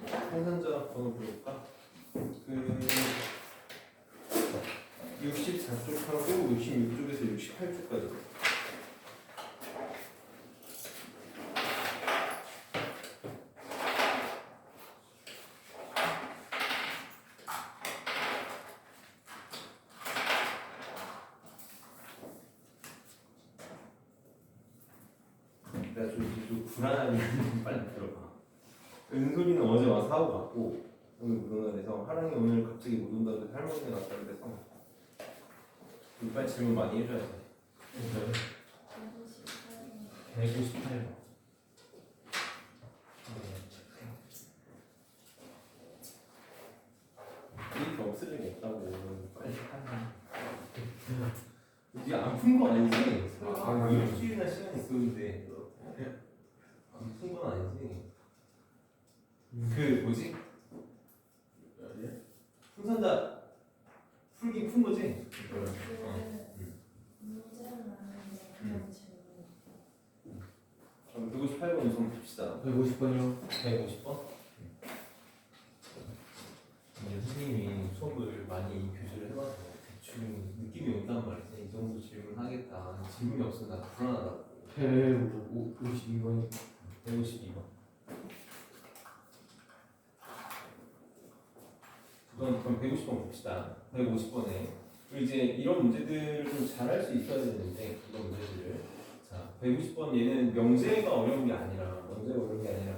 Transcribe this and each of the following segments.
생산자 번호 볼까? 그 64쪽하고 66쪽에서 68쪽까지. 내가 좀 불안하게 빨리 들어가. 은솔이는 어제 와서 하고 갔고 오늘 무도날에서 하랑이 오늘 갑자기 못 온다고 해서 할머니가 왔다 그래서 빨리 질문 많이 해줘야 돼. 158번. 이렇게 없을 리가 없다고. 빨리 하라. 네가 안 푼 거 아니지? 일주일이나 시간 있었는데 안 푼 건 아니지? 그 뭐지? 풍선자 풀긴 푼 거지? 그럼 158번 우선 봅시다. 150번이요. 150번? 이제 선생님이 수업을 많이 교실을 해봐서 대충 느낌이 온단 말이지. 이 정도 질문 하겠다. 질문이 없으면 나 불안하다고. 152번이 152번. 그럼 150번 봅시다. 150번에 이제 이런 문제들을 좀 잘할 수 있어야 되는데 이런 문제들을 자 150번 얘는 명제가 어려운 게 아니라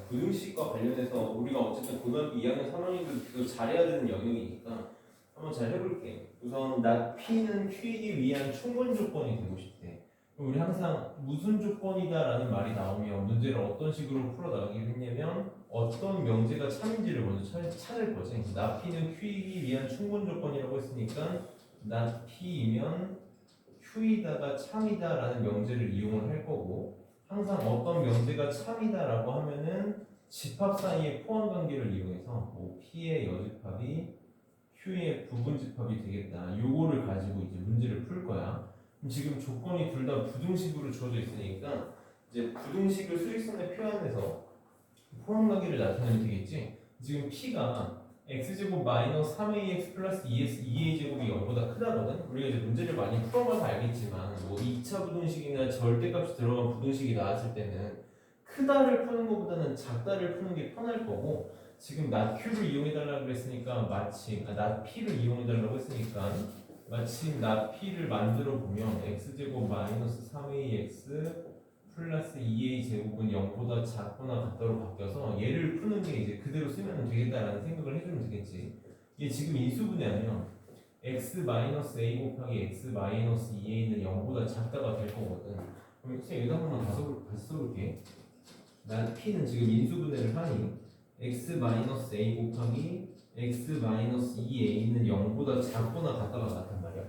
부등식과 관련해서 우리가 어쨌든 고등학교 2학년 3학년도 잘해야 되는 영역이니까 한번 잘 해볼게. 우선 나 P는 Q이기 위한 충분 조건이 되고 싶대. 그럼 우리 항상 무슨 조건이다라는 말이 나오면 문제를 어떤 식으로 풀어나가기로 했냐면 어떤 명제가 참인지를 먼저 찾을 거지. 나 P는 Q이기 위한 충분 조건이라고 했으니까 나 P이면 Q이다가 참이다라는 명제를 이용을 할 거고 항상 어떤 명제가 참이다라고 하면은 집합 사이의 포함 관계를 이용해서 뭐 P의 여집합이 Q의 부분집합이 되겠다. 요거를 가지고 이제 문제를 풀 거야. 그럼 지금 조건이 둘 다 부등식으로 주어져 있으니까 이제 부등식을 수직선에 표현해서 포함 관계를 나타내면 되겠지. 지금 P가 x제곱 마이너스 3ax 플러스 2a 제곱이 0보다 크다거든. 우리가 이제 문제를 많이 풀어봐서 알겠지만 뭐 2차 부등식이나 절대값이 들어간 부등식이 나왔을 때는 크다를 푸는 것보다는 작다를 푸는 게 편할 거고 지금 not q를 이용해달라고 그랬으니까 마침 not p를 이용해달라고 했으니까 마침 not p를 만들어 보면 x제곱 마이너스 3ax 플러스 2a 제곱은 0보다 작거나 같다로 바뀌어서 얘를 푸는 게 이제 그대로 쓰면 되겠다라는 생각을 해주면 되겠지. 이게 지금 인수분해하면 x 마이너스 a 곱하기 x 마이너스 2a는 0보다 작다가 될 거거든. 그럼 선생님 여기다 한번 다시 써볼게. 난 p는 지금 인수분해를 하니 x 마이너스 a 곱하기 x 마이너스 2a는 0보다 작거나 같다가 같단 말이야.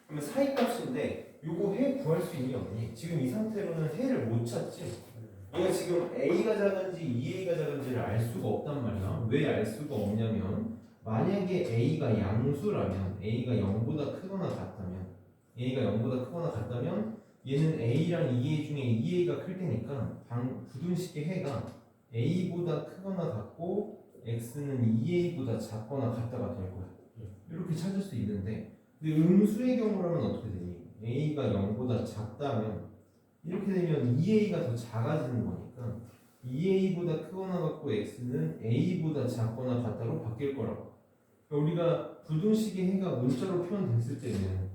그러면 사이값인데 요거 해 구할 수 있니 없니? 지금 이 상태로는 해를 못 찾지. 얘가 지금 a가 작은지 2a가 작은지를 알 수가 없단 말이야. 왜 알 수가 없냐면 만약에 a가 양수라면 a가 0보다 크거나 같다면 얘는 a랑 2a 중에 2a가 클 테니까 부등식의 해가 a보다 크거나 같고 x는 2a보다 작거나 같다가 될 거야. 이렇게 찾을 수 있는데 근데 음수의 경우라면 어떻게 되니? a가 0보다 작다면 이렇게 되면 2a가 더 작아지는 거니까 2a보다 크거나 같고 x는 a보다 작거나 같다로 바뀔 거라고. 그러니까 우리가 부등식의 해가 문자로 표현됐을 때는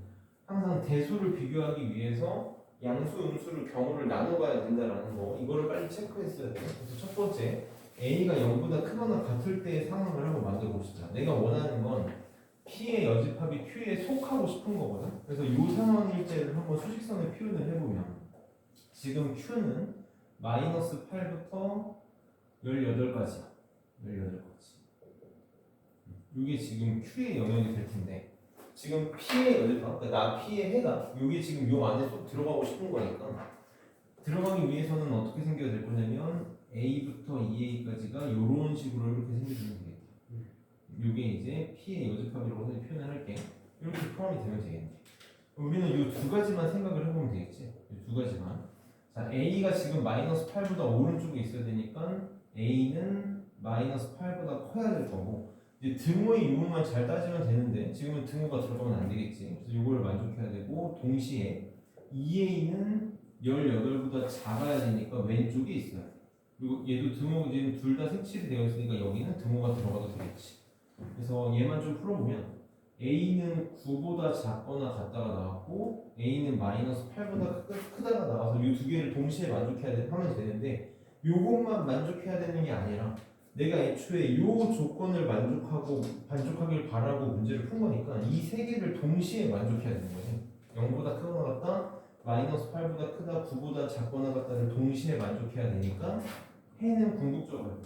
항상 대수를 비교하기 위해서 양수, 음수를 경우를 나눠봐야 된다라는 거 이거를 빨리 체크했어야 돼요. 그래서 첫 번째 a가 0보다 크거나 같을 때의 상황을 한번 만들어 봅시다. 내가 원하는 건 P의 여집합이 Q에 속하고 싶은 거거든. 그래서 이 상황일 때를 한번 수직선에 표현을 해보면 지금 Q는 마이너스 8부터 18까지야. 18까지. 이게 지금 Q의 영역이 될 텐데 지금 P의 여집합, 그러니까 나 P의 해가 이게 지금 요 안에 쏙 들어가고 싶은 거니까 들어가기 위해서는 어떻게 생겨야 될 거냐면 A부터 2A까지가 요런 식으로 이렇게 생겨주면 되겠다. 이게 이제 P의 여집합이라고 표현을 할게. 이렇게 포함이 되면 되겠네. 우리는 이 두 가지만 생각을 해보면 되겠지. 이 두 가지만. 자, A가 지금 마이너스 8보다 오른쪽에 있어야 되니까 A는 마이너스 8보다 커야 될 거고 이제 등호의 유무만 잘 따지면 되는데 지금은 등호가 들어가면 안 되겠지. 그래서 이걸 만족해야 되고 동시에 2a는 18보다 작아야 되니까 왼쪽에 있어요. 그리고 얘도 등호 지금 둘 다 색칠이 되어 있으니까 여기는 등호가 들어가도 되겠지. 그래서 얘만 좀 풀어보면 a는 9보다 작거나 같다가 나왔고 a는 마이너스 8보다 크다가 나와서 이 두 개를 동시에 하면 되는데 요것만 만족해야 되는 게 아니라 내가 애초에 요 조건을 만족하길 바라고 문제를 푼 거니까 이 세 개를 동시에 만족해야 되는 거예요. 0보다 크거나 같다, 마이너스 8보다 크다, 9보다 작거나 같다를 동시에 만족해야 되니까 해는 궁극적으로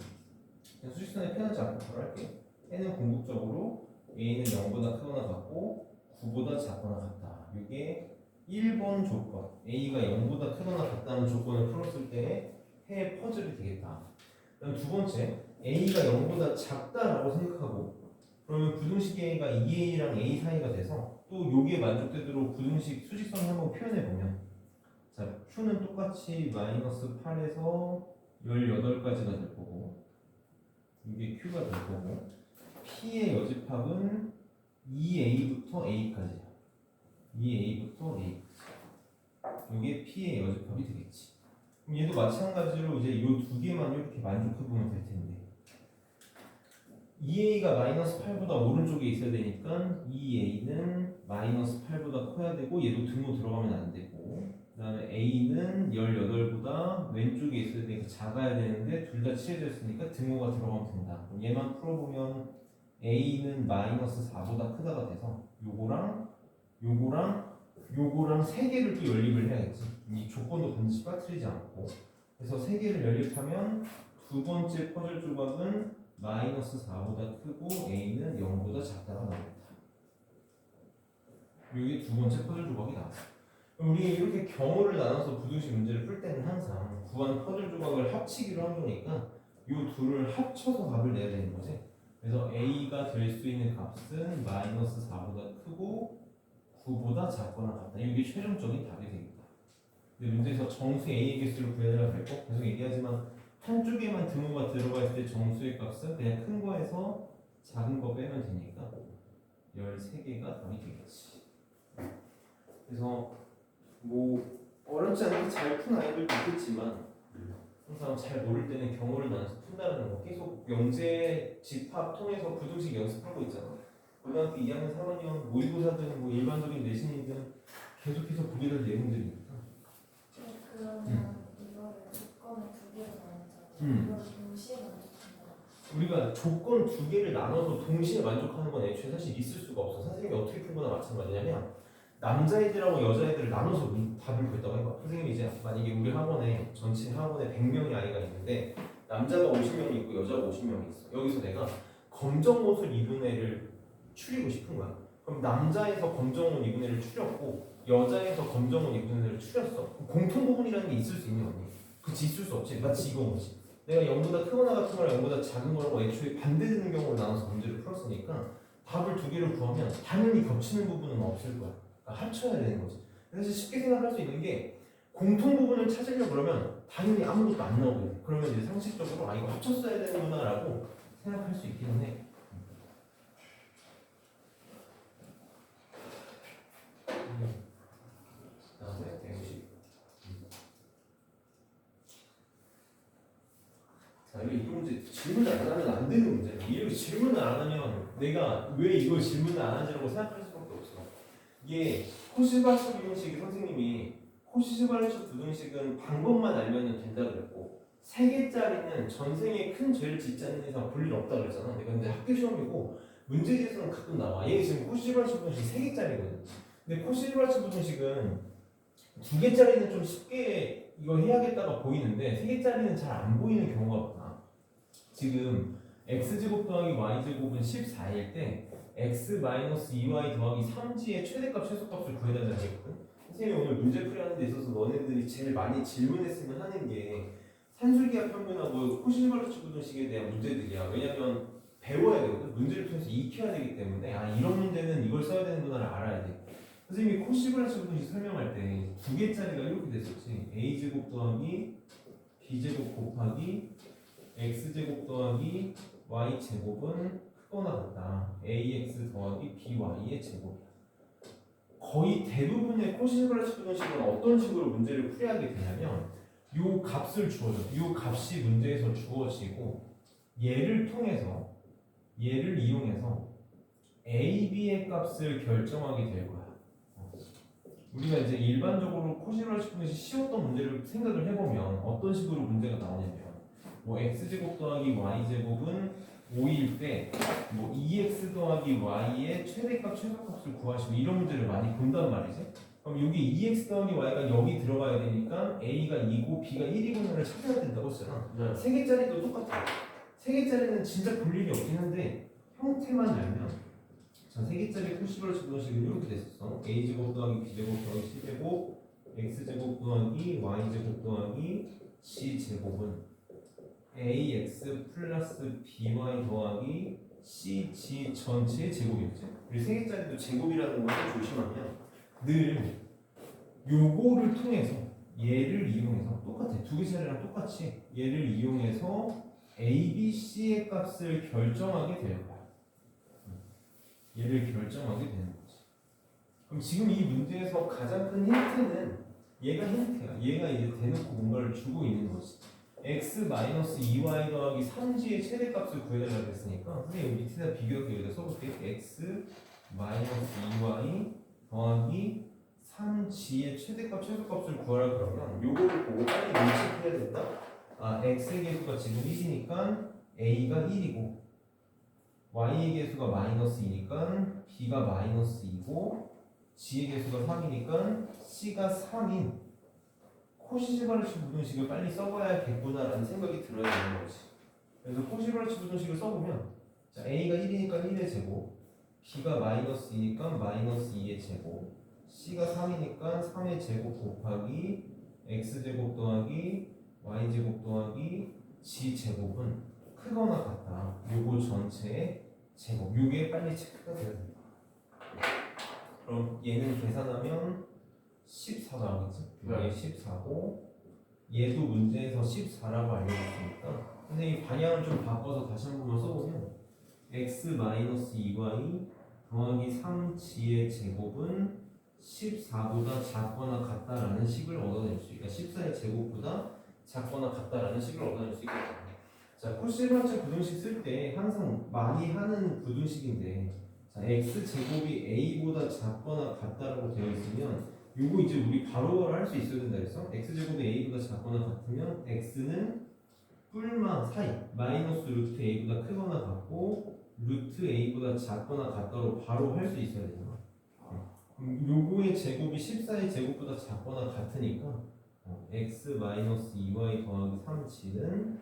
그냥 수직선에 편하지 않고 바로 할게요. 해는 궁극적으로 a는 0보다 크거나 같고 9보다 작거나 같다. 이게 1번 조건 a가 0보다 크거나 같다는 조건을 풀었을 때 해의 퍼즐이 되겠다. 그다음 두 번째 a가 0보다 작다라고 생각하고 그러면 부등식 a가 2a랑 a 사이가 돼서 또 여기에 만족되도록 부등식 수직선을 한번 표현해 보면 자 q는 똑같이 마이너스 8에서 18까지가 될 거고 이게 q가 될 거고 p의 여집합은 2a부터 a까지야. 2a부터 a까지. 이게 p의 여집합이 되겠지. 그럼 얘도 마찬가지로 이제 이 두 개만 이렇게 만족해 보면 될 텐데 2a가 마이너스 8보다 오른쪽에 있어야 되니까 2a는 마이너스 8보다 커야 되고 얘도 등호 들어가면 안 되고 그 다음에 a는 18보다 왼쪽에 있어야 되니까 작아야 되는데 둘 다 칠해졌으니까 등호가 들어가면 된다. 그럼 얘만 풀어보면 a는 마이너스 4보다 크다가 돼서 요거랑 세 개를 또 연립을 해야겠지. 이 조건도 반드시 빠뜨리지 않고 그래서 세 개를 연립하면 두 번째 퍼즐 조각은 마이너스 4보다 크고 a는 0보다 작다가 나옵니다. 이게 두 번째 퍼즐 조각이 나왔어요. 우리 이렇게 경우를 나눠서 부등식 문제를 풀 때는 항상 구한 퍼즐 조각을 합치기로 한 거니까 이 둘을 합쳐서 답을 내야 되는 거지. 그래서 a가 될 수 있는 값은 마이너스 4보다 크고 9보다 작거나 같다. 이게 최종적인 답이 되겠다. 근데 문제에서 정수 a의 개수를 구해내라 그랬고 계속 얘기하지만 한쪽에만 등호가 들어가 있을 때 정수의 값은 그냥 큰 거에서 작은 거 빼면 되니까 13개가 답이 되겠지. 그래서 뭐 어렵지 않게 잘 푼 아이들도 있겠지만 항상 잘 모를 때는 경우를 나눠서 푼다는 거 계속 영재 집합 통해서 부등식 연습하고 있잖아. 고등학교 2학년 3학년 모의고사든 뭐 일반적인 내신이든 계속해서 보게 될 내용들이니까. 그러면 이거를 조건을 두 개로 나눴잖아요. 이걸 동시에 만족한다. 우리가 조건 두 개를 나눠서 동시에 만족하는 건 애초에 사실 있을 수가 없어. 선생님이 어떻게 푼 거나 마찬가지냐면 남자애들하고 여자애들을 나눠서 답을 구했다고 해봐. 선생님이 이제 만약에 우리 학원에 전체 학원에 100명의 아이가 있는데 남자가 50명이 있고 여자가 50명이 있어. 여기서 내가 검정 옷을 입은 애를 추리고 싶은 거야. 그럼 남자에서 검정 옷 입은 애를 추렸고 여자에서 검정 옷 입은 애를 추렸어. 공통 부분이라는 게 있을 수 있는 거니? 그치, 있을 수 없지. 마치 이거지. 내가 0보다 크거나 같은 거랑 0보다 작은 거라고 애초에 반대되는 경우를 나눠서 문제를 풀었으니까 답을 두 개를 구하면 당연히 겹치는 부분은 없을 거야. 그러니까 합쳐야 되는 거지. 그래서 쉽게 생각할 수 있는 게 공통 부분을 찾으려고 그러면 당연히 아무것도 안 나오게 돼. 그러면 이제 상식적으로 아 이거 합쳤어야 되는구나 라고 생각할 수 있기는 해. 다음에 150. 자, 이거 문제 질문을 안 하면 안 되는 문제야. 이렇게 질문을 안 하면 내가 왜 이걸 질문을 안 하지라고 생각할 수밖에 없어. 이게 코시바르츠 부등식이 선생님이 코시바르츠 부등식은 방법만 알면 된다 그랬고 3개짜리는 전생에 큰 죄를 짓지 않는 이상 볼 일 없다 그랬잖아. 내가 근데 학교 시험이고 문제지에서는 가끔 나와. 얘 지금 코시바르츠 부등식 3개짜리거든. 근데 코시바르츠 부등식은 2개짜리는 좀 쉽게 이거 해야겠다가 보이는데 3개짜리는 잘 안 보이는 경우가 많아. 지금 x제곱 더하기 y제곱은 14일 때 x-2y 더하기 3g의 최대값 최소값을 구해달라는 얘기거든. 선생님이 오늘 문제풀이 하는 데 있어서 너네들이 제일 많이 질문했으면 하는 게 산술기하 평면하고 코시바르츠 부등식에 대한 문제들이야. 왜냐면 배워야 되거든. 문제를 통해서 익혀야 되기 때문에 아 이런 문제는 이걸 써야 되는구나를 알아야 돼. 선생님이 코시바르츠 부등식 설명할 때 2개짜리가 이렇게 됐었지. a제곱 더하기 b제곱 곱하기 x제곱 더하기 y제곱은 크거나 같다. ax 더하기 by의 제곱이야. 거의 대부분의 코시그라치 부등식은 어떤 식으로 문제를 풀이하게 되냐면 요 값을 주어줘. 요 값이 문제에서 주어지고 얘를 이용해서 a, b의 값을 결정하게 될 거야. 우리가 이제 일반적으로 코시그라치 부등식 쉬웠던 문제를 생각을 해보면 어떤 식으로 문제가 나오냐면 뭐 x제곱 더하기 y제곱은 5일 때 뭐 2x 더하기 y의 최대값 최소값을 구하시고 이런 문제를 많이 본단 말이지. 그럼 여기 2x 더하기 y가 여기 들어가야 되니까 a가 2고 b가 1이구나를 찾아야 된다고 했잖아. 네. 세 개짜리도 똑같아. 세 개짜리는 진짜 볼 일이 없긴 한데 형태만 알면 자, 세 개짜리 코시그라치 부등식은 이렇게 됐었어. a제곱 더하기 b제곱 더하기 c제곱 x제곱 더하기 y제곱 더하기 c제곱은 ax 플러스 by 더하기 cg 전체의 제곱이었지. 우리 세 개짜리도 제곱이라는 것을 조심하면 늘 요거를 통해서 얘를 이용해서 똑같아. 두 개짜리랑 똑같이 얘를 이용해서 a, b, c의 값을 결정하게 될 거야. 얘를 결정하게 되는 거지. 그럼 지금 이 문제에서 가장 큰 힌트는 얘가 힌트야. 얘가 이제 대놓고 뭔가를 주고 있는 거지. x-2y 더하기 3g의 최대값을 구해달라고 했으니까 선생님 밑에다 비교해서 여기다 써볼게요. x-2y 더하기 3g의 최대값 최소값을 구하라 그러면 요거를 보고 빨리 밀집해야 된다. 아, x의 개수가 지금 1이니까 a가 1이고 y의 개수가 -2니까 b가 -2고 g의 개수가 3이니까 c가 3인 코시그라치 부등식을 빨리 써봐야겠구나라는 생각이 들어야 되는 거지. 그래서 코시그라치 부등식을 써보면 자, a가 1이니까 1의 제곱, b가 -2니까 -2의 제곱, c가 3이니까 3의 제곱 곱하기 x제곱 더하기 y제곱 더하기 g제곱은 크거나 같다. 요거 전체의 제곱. 요게 빨리 체크가 돼야 된다. 그럼 얘는 계산하면 14 나오겠지? 이게 14고 얘도 문제에서 14라고 알려줬으니까 근데 이 방향을 좀 바꿔서 다시 한 번만 써보면 x-2y 더하기 3g의 제곱은 14보다 작거나 같다라는 식을 얻어낼 수 있다. 14의 제곱보다 작거나 같다라는 식을 얻어낼 수 있겠다. 자, 코시그라치 부등식 쓸 때 항상 많이 하는 부등식인데 자, x제곱이 a보다 작거나 같다라고 되어 있으면 요거 이제 우리 바로 할 수 있어야 된다 그랬어? x제곱이 a보다 작거나 같으면 x는 뿔마 사이 마이너스 루트 a보다 크거나 같고 루트 a보다 작거나 같다로 바로 할 수 있어야 되잖아. 요거의 제곱이 14의 제곱보다 작거나 같으니까 x-2y 더하기 3g는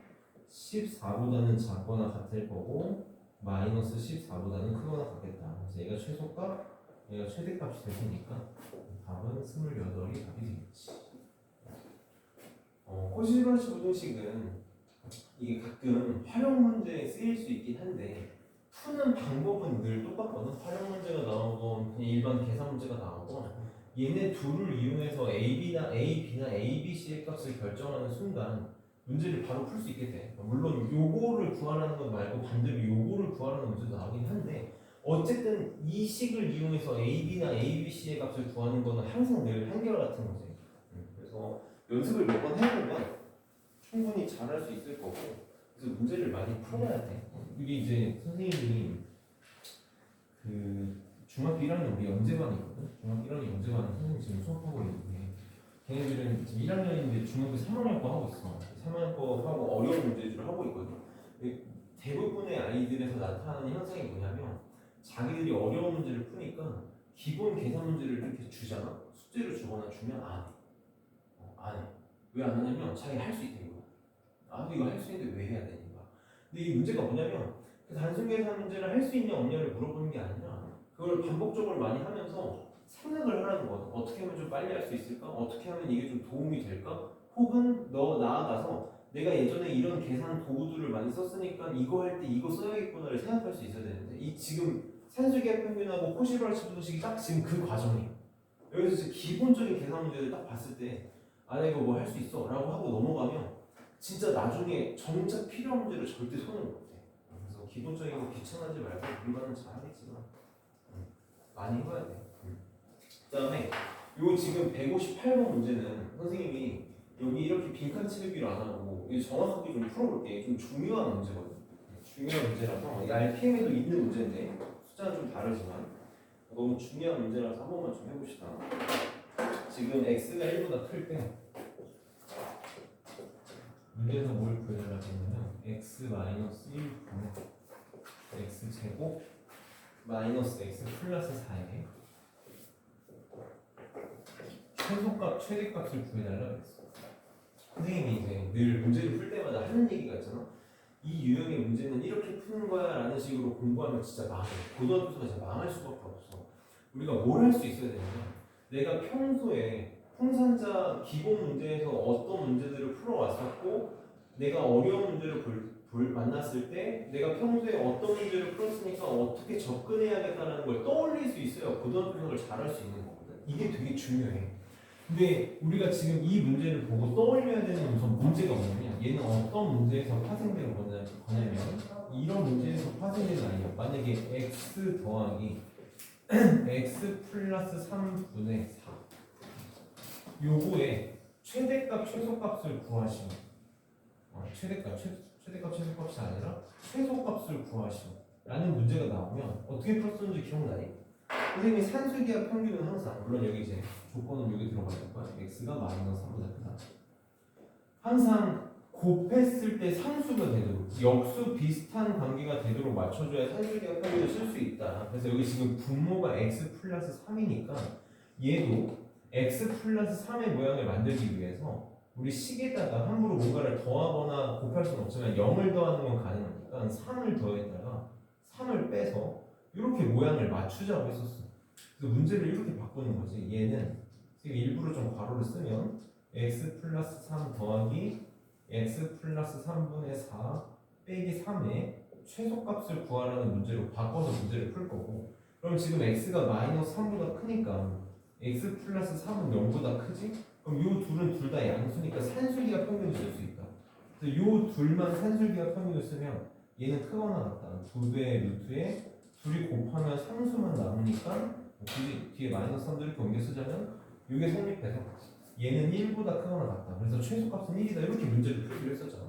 14보다는 작거나 같을 거고 마이너스 14보다는 크거나 같겠다. 그래서 얘가 최소값, 얘가 최대값이 될 테니까 답은 28이 답이 되겠지. 코시그라치 부등식은 이게 가끔 활용 문제에 쓰일 수 있긴 한데 푸는 방법은 늘 똑같거든. 활용 문제가 나오건 그냥 일반 계산 문제가 나오건 얘네 둘을 이용해서 B나 ABC의 값을 결정하는 순간 문제를 바로 풀 수 있게 돼. 물론 요거를 구하라는 것 말고 반대로 요거를 구하라는 문제도 나오긴 한데 어쨌든 이 식을 이용해서 AB나 ABC의 값을 구하는 거는 항상 늘 한결같은 거지. 그래서 연습을 몇 번 해보면 충분히 잘할 수 있을 거고 그래서 문제를 많이 풀어야 돼. 이게 이제 선생님이 그 중학교 1학년 우리 연재반이거든. 중학교 1학년 연재반 선생님 지금 수업하고 있는데 걔네들은 지금 1학년인데 중학교 3학년 거 하고 있어. 3학년 거 하고 어려운 문제들을 하고 있거든. 대부분의 아이들에서 나타나는 현상이 뭐냐면 자기들이 어려운 문제를 푸니까 기본 계산 문제를 이렇게 주잖아. 숙제를 주거나 주면 안 해. 안 해. 왜 안 하냐면 자기 할 수 있다는 거야. 아, 이거 할 수 있는데 왜 해야 되는 거야? 근데 이 문제가 뭐냐면 그 단순 계산 문제를 할 수 있냐 없냐를 물어보는 게 아니라 그걸 반복적으로 많이 하면서 생각을 하라는 거야. 어떻게 하면 좀 빨리 할 수 있을까? 어떻게 하면 이게 좀 도움이 될까? 혹은 너 나아가서 내가 예전에 이런 계산 도구들을 많이 썼으니까 이거 할 때 이거 써야겠구나를 생각할 수 있어야 되는데 이 지금 산술계합 평균하고 코시그라치 부등식이 딱 지금 그 과정이에요. 여기서 기본적인 계산 문제를 딱 봤을 때 아, 나 이거 뭐 할 수 있어 라고 하고 넘어가면 진짜 나중에 정작 필요한 문제를 절대 손을 못 대. 그래서 기본적인 거 귀찮아하지 말고 일반은 잘 하겠지만 많이 해봐야 돼. 그다음에 요 지금 158번 문제는 선생님이 여기 이렇게 빈칸 치르기로 안 하고 이 정확하게 좀 풀어볼게. 좀 중요한 문제거든. 중요한 문제라서 이 RPM에도 있는 문제인데 숫자는 좀 다르지만 너무 중요한 문제라서 한 번만 좀 해봅시다. 지금 x가 1보다 클 때 문제에서 뭘 구해달라고 했냐면 x 마이너스 1분의 x 제곱 마이너스 x 플러스 4에 최소값, 최대값을 구해달라고 했어. 선생님이 이제 늘 문제를 풀 때마다 하는 얘기가 있잖아. 이 유형의 문제는 이렇게 푸는 거야 라는 식으로 공부하면 진짜 망해. 고등학교에서 진짜 망할 수밖에 없어. 우리가 뭘 할 수 있어야 되냐면 내가 평소에 풍산자 기본 문제에서 어떤 문제들을 풀어왔었고 내가 어려운 문제를 만났을 때 내가 평소에 어떤 문제를 풀었으니까 어떻게 접근해야겠다는 걸 떠올릴 수 있어야 고등학교 생활을 잘할 수 있는 거거든. 이게 되게 중요해. 근데 우리가 지금 이 문제를 보고 떠올려야 되는 우선 문제가 뭐냐면 얘는 어떤 문제에서 파생되는 거냐면 이런 문제에서 파생되는 아니에요. 만약에 x 더하기 x 플러스 3분의 4 요거에 최대값 최소값을 구하시오. 최대값 최소값이 아니라 최소값을 구하시오 라는 문제가 나오면 어떻게 풀었는지 기억나니? 선생님이 산술기하 평균은 항상 물론 여기 이제 조건은 여기 들어가 있을 거야. x가 마이너스 3보다 크다. 항상 곱했을 때 상수가 되도록 역수 비슷한 관계가 되도록 맞춰줘야 산술기하 평균을 쓸 수 있다. 그래서 여기 지금 분모가 x 플러스 3이니까 얘도 x 플러스 3의 모양을 만들기 위해서 우리 식에다가 함부로 뭔가를 더하거나 곱할 수는 없지만 0을 더하는 건 가능하니까 3을 더했다가 3을 빼서 이렇게 모양을 맞추자고 했었어. 그래서 문제를 이렇게 바꾸는 거지. 얘는 지금 일부러 좀 괄호를 쓰면 x 플러스 3 더하기 x 플러스 3분의 4 빼기 3의 최소값을 구하라는 문제로 바꿔서 문제를 풀 거고, 그럼 지금 x가 마이너스 3보다 크니까 x 플러스 3은 0보다 크지? 그럼 요 둘은 둘 다 양수니까 산술기하 평균을 쓸 수 있다. 그래서 요 둘만 산술기하 평균을 쓰면 얘는 크거나 같다. 2배의 루트에 둘이 곱하면 상수만 남으니까 굳이 뒤에 마이너스 3도 이렇게 옮겨 쓰자면 이게 성립해서 얘는 1보다 크거나 같다. 그래서 최소값은 1이다. 이렇게 문제를 풀기로 했었잖아.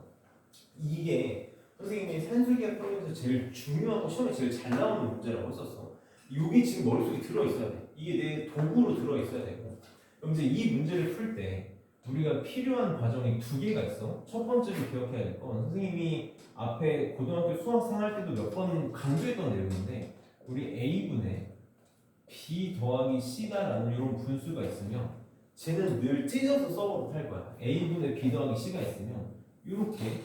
이게 선생님이 산술기하 평균에서 제일 중요하고 시험에 제일 잘 나오는 문제라고 했었어. 이게 지금 머릿속에 들어있어야 돼. 이게 내 도구로 들어있어야 되고. 그럼 이제 이 문제를 풀 때 우리가 필요한 과정이 두 개가 있어. 첫 번째로 기억해야 될 건 선생님이 앞에 고등학교 수학상 할 때도 몇 번 강조했던 내용인데 우리 A분의 B 더하기 C다라는 이런 분수가 있으면 쟤는 늘 찢어서 써도 할 거야. A분의 B 더하기 C가 있으면 이렇게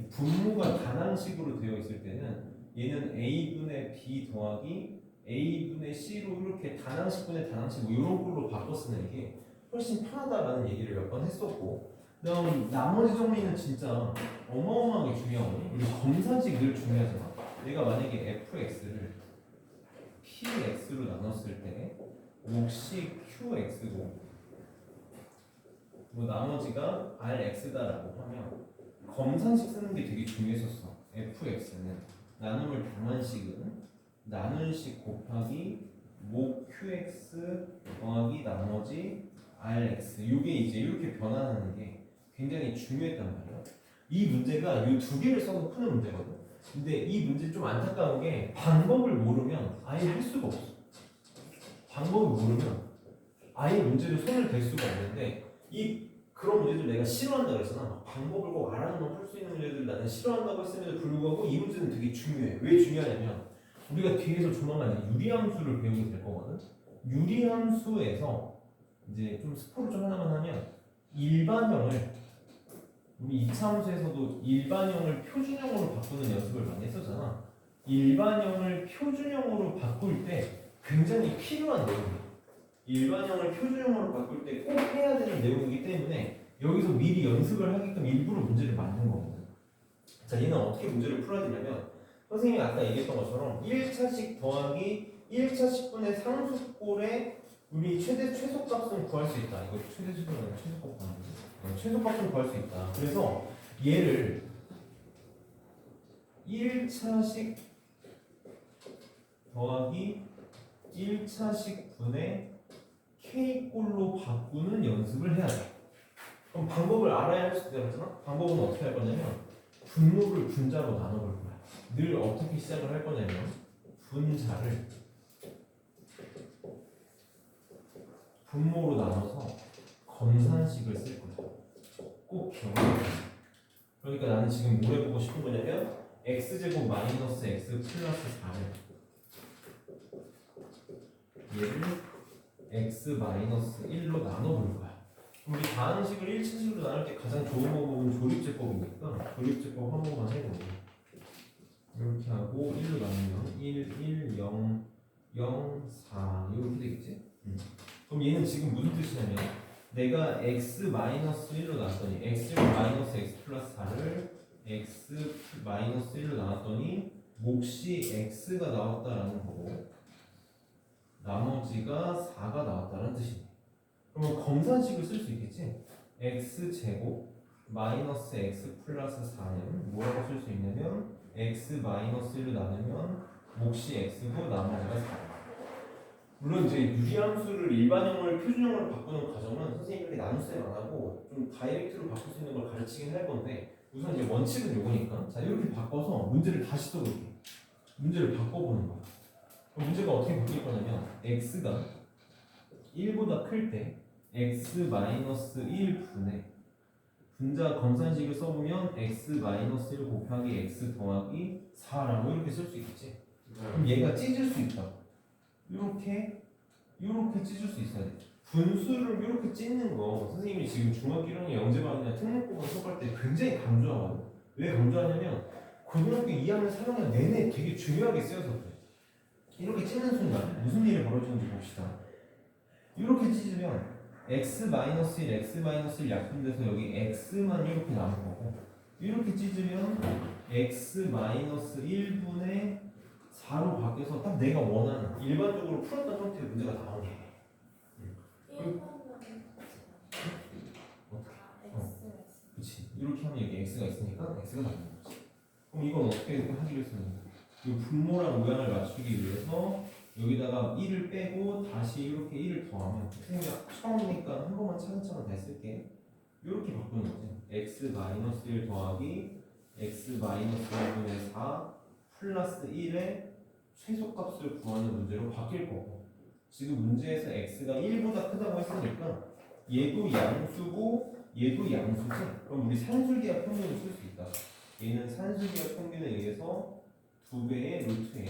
분모가 단항식으로 되어 있을 때는 얘는 A분의 B 더하기 A분의 C로 이렇게 단항식분의 단항식 뭐 이런 걸로 바꿔 쓰는 게 훨씬 편하다라는 얘기를 몇 번 했었고, 그다음 나머지 정리는 진짜 어마어마하게 중요하거든요. 우리 검산식 늘 중요하잖아. 내가 만약에 fx를 px로 나눴을 때 몫이 qx고 뭐 나머지가 rx다라고 하면 검산식 쓰는 게 되게 중요했었어. fx는 나눔을 당한 식은 나눈 식 곱하기 모 qx 더하기 나머지 rx. 이게 이제 이렇게 변환하는 게 굉장히 중요했단 말이야. 이 문제가 이 두 개를 써서 푸는 문제거든. 근데 이 문제 좀 안타까운 게 방법을 모르면 아예 할 수가 없어. 방법을 모르면 아예 문제를 손을 댈 수가 없는데 그런 문제들 내가 싫어한다고 했잖아. 방법을 꼭 알아놓으면 풀 수 있는 문제들 나는 싫어한다고 했음에도 불구하고 이 문제는 되게 중요해. 왜 중요하냐면 우리가 뒤에서 조만간 유리함수를 배우게 될 거거든. 유리함수에서 이제 좀 스포를 좀 하나만 하면 일반형을 우리 2차 함수에서도 일반형을 표준형으로 바꾸는 연습을 많이 했었잖아. 일반형을 표준형으로 바꿀 때 굉장히 필요한 내용이야. 일반형을 표준형으로 바꿀 때 꼭 해야 되는 내용이기 때문에 여기서 미리 연습을 하게끔 일부러 문제를 만든 거거든. 자, 얘는 어떻게 문제를 풀어야 되냐면 선생님이 아까 얘기했던 것처럼 1차식 더하기 1차식분의 상수꼴에 우리 최소값은 구할 수 있다. 이거 최소값은 구할 수 있다. 그래서 얘를 1차식 더하기 1차식 분의 K꼴로 바꾸는 연습을 해야 돼. 그럼 방법을 알아야 할 수도 있잖아. 방법은 어떻게 할 거냐면 분모를 분자로 나눠볼 거야. 늘 어떻게 시작을 할 거냐면 분자를 분모로 나눠서 검산식을 쓸 거야. 꼭 기억해. 그러니까 나는 지금 뭘 해보고 싶은 거냐면 x제곱 마이너스 x 플러스 4를 얘를 x 마이너스 1로 나눠볼 거야. 우리 다항식을 1차식으로 나눌 때 가장 좋은 방법은 조립제법이니까 조립제법 한 번만 해보고 이렇게 하고 1로 나누면 1, 1, 0, 0, 4 이렇게 되겠지? 그럼 얘는 지금 무슨 뜻이냐면 내가 x 마이너스 1로 나눴더니 x 마이너스 x 플러스 4를 x 마이너스 1로 나눴더니 몫이 x가 나왔다라는 거고 나머지가 4가 나왔다는 뜻이네. 그러면 검산식을 쓸 수 있겠지? x제곱 마이너스 x 플러스 4는 뭐라고 쓸 수 있냐면 x 마이너스 1로 나누면 몫이 x고 나머지가 4. 물론 이제 유리함수를 일반형을 표준형으로 바꾸는 과정은 선생님이 이렇게 나눗셈 안 하고 좀 다이렉트로 바꿀 수 있는 걸 가르치긴 할 건데 우선 이제 원칙은 요거니까 자 이렇게 바꿔서 문제를 다시 써볼게. 문제를 바꿔보는 거야. 그럼 문제가 어떻게 바뀔 거냐면 x가 1보다 클 때 x 마이너스 1분의 분자 검산식을 써보면 x 마이너스 1 곱하기 x 더하기 4라고 이렇게 쓸 수 있겠지. 그럼 얘가 찢을 수 있다. 이렇게 찢을 수 있어야 돼. 분수를 이렇게 찢는 거 선생님이 지금 중학교 1학년 영재반이나 특목고사 수업할 때 굉장히 강조하거든. 왜 강조하냐면 고등학교 2학년 3학년 내내 되게 중요하게 쓰여서 그래. 이렇게 찢는 순간 무슨 일이 벌어지는지 봅시다. 이렇게 찢으면 x-1, x-1 약분돼서 여기 x만 이렇게 남은 거고 이렇게 찢으면 x-1분의 4로 바뀌어서 딱 내가 원하는 일반적으로 풀었던 형태의 문제가 나오게 해. 1번은 그렇지. 이렇게 하면 여기 x가 있으니까 x가 나오는 거지. 그럼 이건 어떻게 하기로했었는데 이 분모랑 모양을 맞추기 위해서 여기다가 1을 빼고 다시 이렇게 1을 더하면 선생님이 처음이니까 한 번만 차근차근 다 쓸게. 이렇게 바꾸는 거지. x-1 더하기 x-1분의 4 플러스 1의 최소값을 구하는 문제로 바뀔 거고 지금 문제에서 x가 1보다 크다고 했으니까 얘도 양수고 얘도 양수지. 그럼 우리 산술기하 평균을 쓸 수 있다. 얘는 산술기하 평균에 의해서 2배의 루트에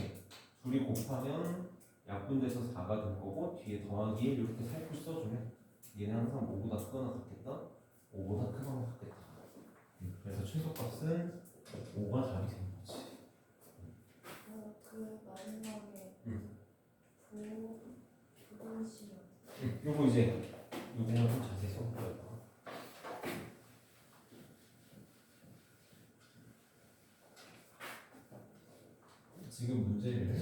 둘이 곱하면 약분돼서 4가 될 거고 뒤에 더하기 1 이렇게 살포시 써주면 얘는 항상 5보다 크거나 같겠다 5보다 크거나 같겠다. 그래서 최소값은 5가 답이 되는 거지. 그 마지막에 부분식이요. 요거 이제 요거만 좀 자세히 써볼까요? 지금 문제를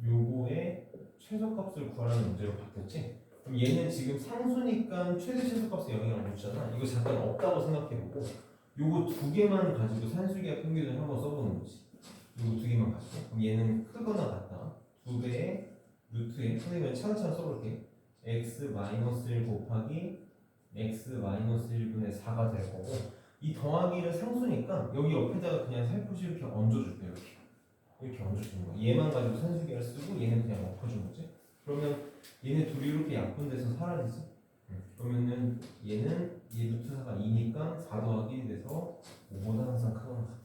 요거의 최소값을 구하라는 문제로 바뀌었지? 그럼 얘는 지금 상수니까 최대 최소값에 영향을 못 주잖아. 이거 잠깐 없다고 생각해보고 요거 두 개만 가지고 산술기하 평균을 한번 써보는 거지. 요거 두 개만 가지고 그럼 얘는 크거나 같다. 2배의 루트에 선생님은 차근차근 써볼게. x-1 곱하기 x-1분의 4가 될 거고 이 더하기는 상수니까 여기 옆에다가 그냥 살포시 이렇게 얹어줄게요. 이렇게 얹어주는 거야. 얘만 가지고 산술기를 쓰고 얘는 그냥 엎어준 거지. 그러면 얘네 둘이 이렇게 약분돼서 사라지지. 그러면은 얘는 얘 루트 4가 2니까 4 더하기 1이 돼서 5보다 항상 크거나 같다.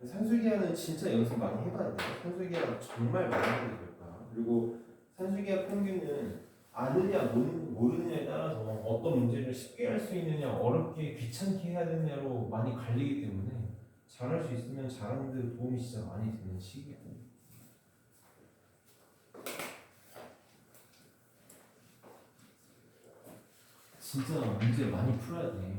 산술기하는 진짜 연습 많이 해봐야 돼. 산술기하 정말 많이 하게 될 거야. 그리고 산술기하 평균은 아느냐 모르느냐에 따라서 어떤 문제를 쉽게 할 수 있느냐 어렵게 귀찮게 해야 되느냐로 많이 갈리기 때문에 잘할 수 있으면 잘하는 데 도움이 진짜 많이 되는 시기야. 진짜 문제 많이 풀어야 돼.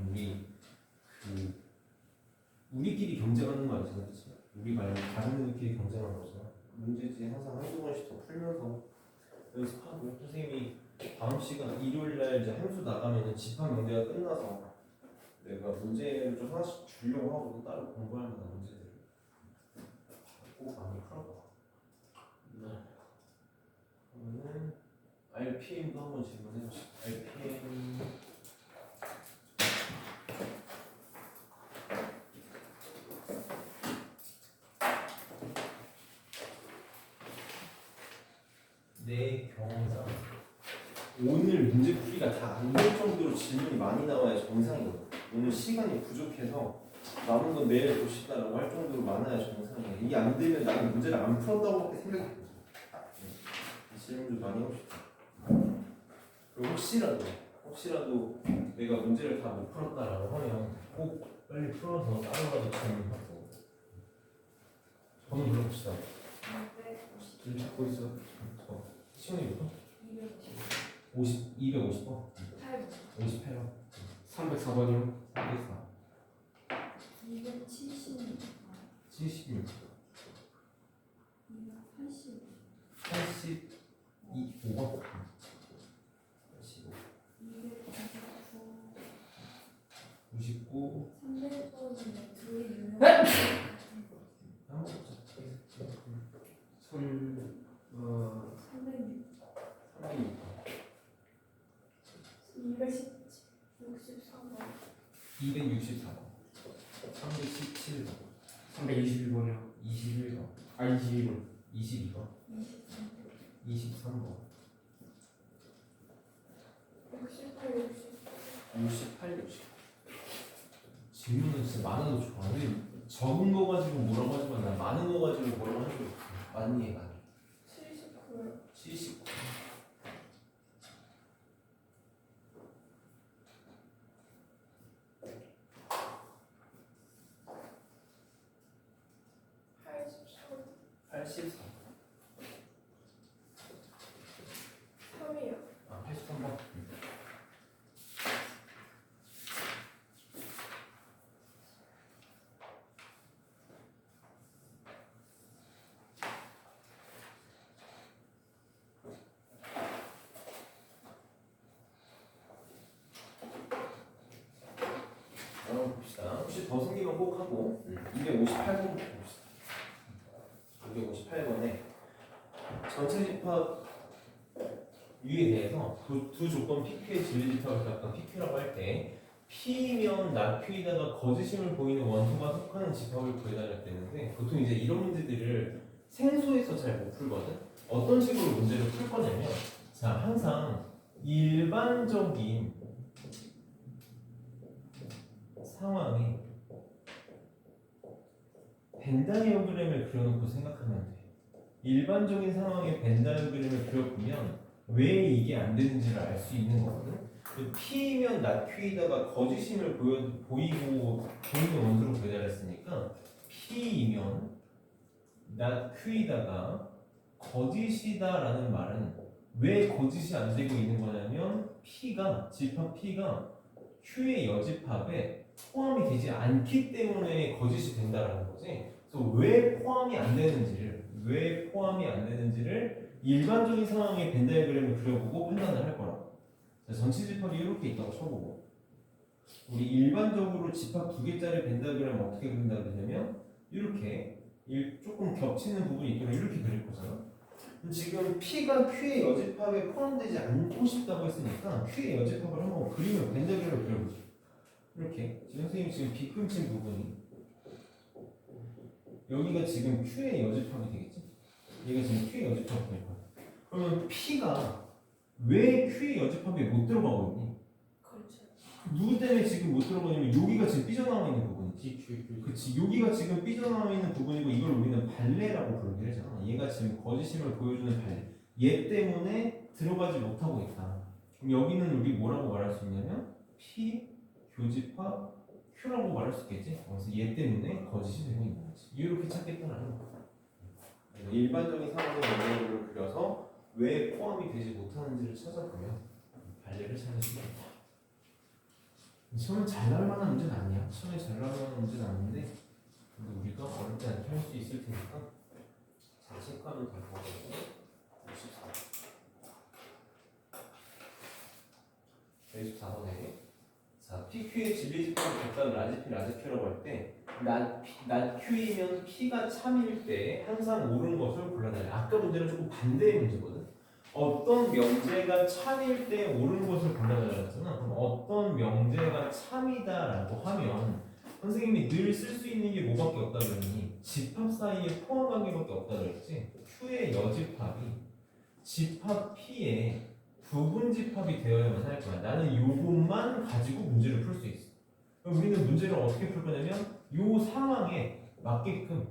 우리끼리 경쟁하는 거 아니잖아, 그치? 우리 말고 다른 애들끼리 경쟁하는 거잖아. 문제지 항상 한두 번씩 더 풀면서 연습하고 선생님이 다음 시간 일요일날 이제 함수 나가면은 집합 문제가 끝나서 내가 문제를 좀 하나씩 주려고 하고 또 따로 공부할 만한 문제들을 꼭 많이 풀어봐. 그러면은 RPM도 한번 질문해 보시죠. RPM 내 경험상 오늘 문제 풀이가 다 안 될 정도로 질문이 많이 나와야 정상이거든. 오늘 시간이 부족해서 남은 건 내일 봅시다라고 할 정도로 많아야 정상이야. 이게 안 되면 나는 문제를 안 풀었다고밖에 생각이 안 들어. 이 질문 좀 많이 해봅시다. 그리고 혹시라도 내가 문제를 다 못 풀었다라고 하면 꼭 빨리 풀어서 따로라도 질문하고 번호 불러봅시다. 250, 지금 찾고 있어. 시원이부터 250, 250번 8번, 58번 304번이요. 304 276, 76 280, 85번 85 299, 99 300번인데 둘이 유명한 한번 보자. 3 306, 306 263번, 264번 317번 321번이요. 21번 아 22번. 22번 23번 68, 58, 60 질문은 진짜 많아도 좋아. 근데 적은 거 가지고 뭐라고 하지만 난 많은 거 가지고 뭐라고 한 적이 없어. 많이 해 많이 79, 79 84, 84 3이요. 아 83번 봅시다. 혹시 더 생기면 꼭 하고 258번 봅시다. 258번에 전체 집합 U에 대해서 두 조건 PQ의 진리 집합을 갖다 PQ라고 할 때 P면 나Q에다가 거짓임을 보이는 원소가 속하는 집합을 구해달랬는데 보통 이제 이런 문제들을 생소해서 잘 못 풀거든. 어떤 식으로 문제를 풀 거냐면 자 항상 일반적인 상황에 벤 다이어그램을 그려놓고 생각하면 돼. 일반적인 상황에 벤 다이어그램을 그려보면 왜 이게 안 되는지를 알 수 있는 거거든. P면 나Q에다가 거짓임을 보이는 원소로 배달했으니까 P이면 나Q에다가 거짓이다라는 말은 왜 거짓이 안 되고 있는 거냐면 집합 P가 Q의 여집합에 포함이 되지 않기 때문에 거짓이 된다라는 거지. 그래서 왜 포함이 안 되는지를 일반적인 상황의 벤 다이어그램을 그려보고 판단을 할 거라고. 전체 집합이 이렇게 있다고 쳐보고 우리 일반적으로 집합 두 개짜리 벤 다이어그램을 어떻게 그린다고 그러냐면 이렇게 조금 겹치는 부분이 있도록 이렇게 그릴 거잖아. 지금 P가 Q의 여집합에 포함되지 않고 싶다고 했으니까 Q의 여집합을 한번 그리면 벤 다이어그램을 그려보자. 이렇게 선생님 지금 B 끊친 부분이 여기가 지금 Q의 여집합이 되겠지? 얘가 지금 Q의 여집합이 될 거야. 그러면 P가 왜 Q의 여집합에 못 들어가고 있니? 그렇죠. 누구 때문에 지금 못 들어가냐면 여기가 지금 삐져나와 있는 부분이지. GQ. 그치, 여기가 지금 삐져나와 있는 부분이고 이걸 우리는 발레라고 부르게 하잖아. 얘가 지금 거짓임을 보여주는 발레. 얘 때문에 들어가지 못하고 있다. 그럼 여기는 우리 뭐라고 말할 수 있냐면 P 교집합 Q라고 말할 수 있겠지. 그래서 얘 때문에 거짓이 되고 있는 거지. 이렇게 찾겠다라는 거야. 일반적인 상황의 모델을 그려서 왜 포함이 되지 못하는지를 찾아보면 발레를 찾을 수가 있다. 시험에 잘 나올 만한 문제는 아니야. 시험에 잘 나올 만한 문제는 아닌데 근데 우리가 어렵지 않게 할 수 있을 테니까 잘 체크하면 될 거고. 64 124번에 자 PQ의 진리집합을 객단 라지 P, 라지 Q라고 할 때 낫 Q이면 P가 참일 때 항상 옳은 것을 골라내라. 아까 문제는 조금 반대의 문제거든. 어떤 명제가 참일 때 옳은 것을 골라내라 했잖아. 그럼 어떤 명제가 참이다라고 하면 선생님이 늘 쓸 수 있는 게 뭐밖에 없다 그러니 집합 사이에 포함 관계밖에 없다 그랬지. Q의 여집합이 집합 P에 부분 집합이 되어야만 할 거야. 나는 요것만 가지고 문제를 풀 수 있어. 그럼 우리는 문제를 어떻게 풀 거냐면 요 상황에 맞게끔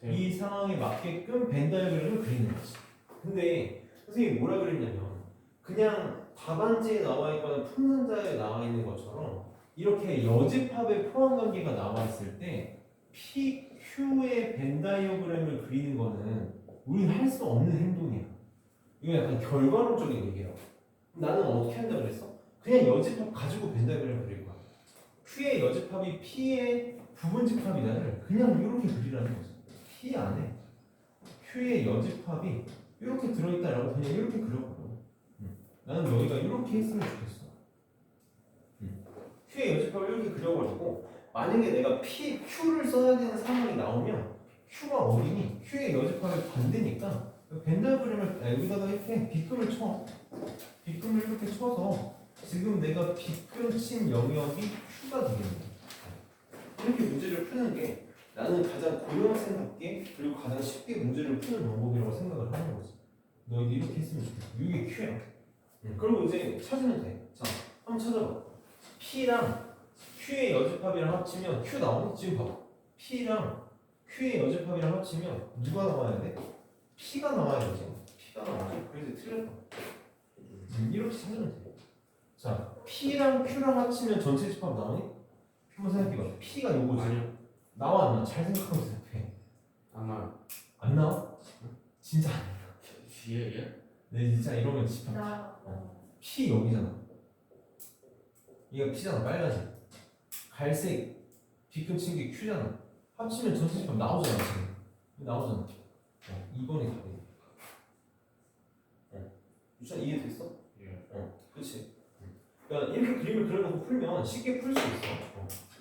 이 상황에 맞게끔 벤 다이어그램을 그리는 거지. 근데 선생님이 뭐라 그랬냐면 그냥 답안지에 나와 있거나 풍선자에 나와 있는 것처럼 이렇게 여집합의 포함 관계가 나와 있을 때 PQ의 벤 다이어그램을 그리는 거는 우리는 할 수 없는 행동이야. 이거 약간 결과론적인 얘기야. 나는 어떻게 한다 그랬어? 그냥 여집합 가지고 벤 다이어그램을 그릴 거야. Q의 여집합이 P의 부분 집합이다를 그냥 이렇게 그리라는 거지. P 안에 Q의 여집합이 이렇게 들어있다라고 그냥 이렇게 그려버려. 나는 너희가 이렇게 했으면 좋겠어. Q의 여집합을 이렇게 그려버리고 만약에 내가 P, Q를 써야 되는 상황이 나오면 Q가 어디니? Q의 여집합의 반대니까 벤 다이어그램을 여기다가 이렇게 빗금을 쳐. 빗금을 이렇게 쳐서 지금 내가 빗금 친 영역이 Q가 되겠네. 이렇게 문제를 푸는 게 나는 가장 고등학생답게 그리고 가장 쉽게 문제를 푸는 방법이라고 생각을 하는 거지. 너희들 이렇게 했으면 좋겠어. 이게 Q야. 그리고 이제 찾으면 돼. 자, 한번 찾아봐. P랑 Q의 여집합이랑 합치면 Q 나오니? 지금 봐봐. P랑 Q의 여집합이랑 합치면 누가 나와야 돼? P가 나와야 되지. P가 나와야지. 그래서 틀렸다. 이렇게 찾으면 돼. 자, P랑 Q랑 합치면 전체 집합 나오니? 한번 생각해봐. P가 요거지. 아니요. 나와 안 나와? 잘 생각하고 생각해. 안 나요. 안 나와? 진짜 안 나와. 뒤에 얘? 내 진짜 이러면 집합. P 여기잖아. 이거 P잖아. 빨간색. 갈색. 뒤꿈친 게 Q잖아. 합치면 전체 집합 나오잖아. 지금. 나오잖아. 2번이 답이야. 유찬 이해됐어? 예. 그렇지. 그러니까 이렇게 그림을 그려놓고 풀면 쉽게 풀 수 있어.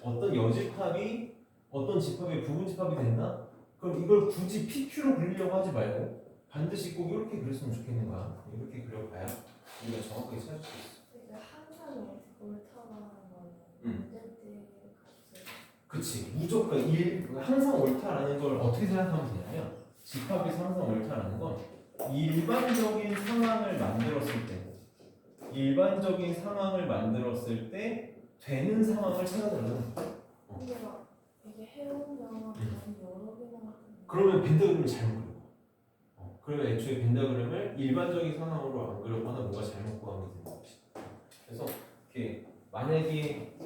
어떤 여집합이 어떤 집합의 부분 집합이 됐나? 그럼 이걸 굳이 PQ로 그리려고 하지 말고 반드시 꼭 이렇게 그렸으면 좋겠는 거야. 이렇게 그려봐야 우리가 정확하게 찾을 수 있어. 이제 항상 옳다라는 거는 응. 문제 때 값을 그치. 무조건 항상 옳다라는 걸 어떻게 생각하면 되냐면 집합에서 항상 옳다라는 건 일반적인 상황을 만들었을 때 되는 상황을 찾아달라는 거야. 근데 막 이게 해오면 많이 여러 개나 하는 그러면 벤다그램을 잘못 그려. 그러면 애초에 벤다그램을 일반적인 상황으로 안 그렸거나 뭐가 잘못 구함이 되는 것이. 그래서 이렇게 만약에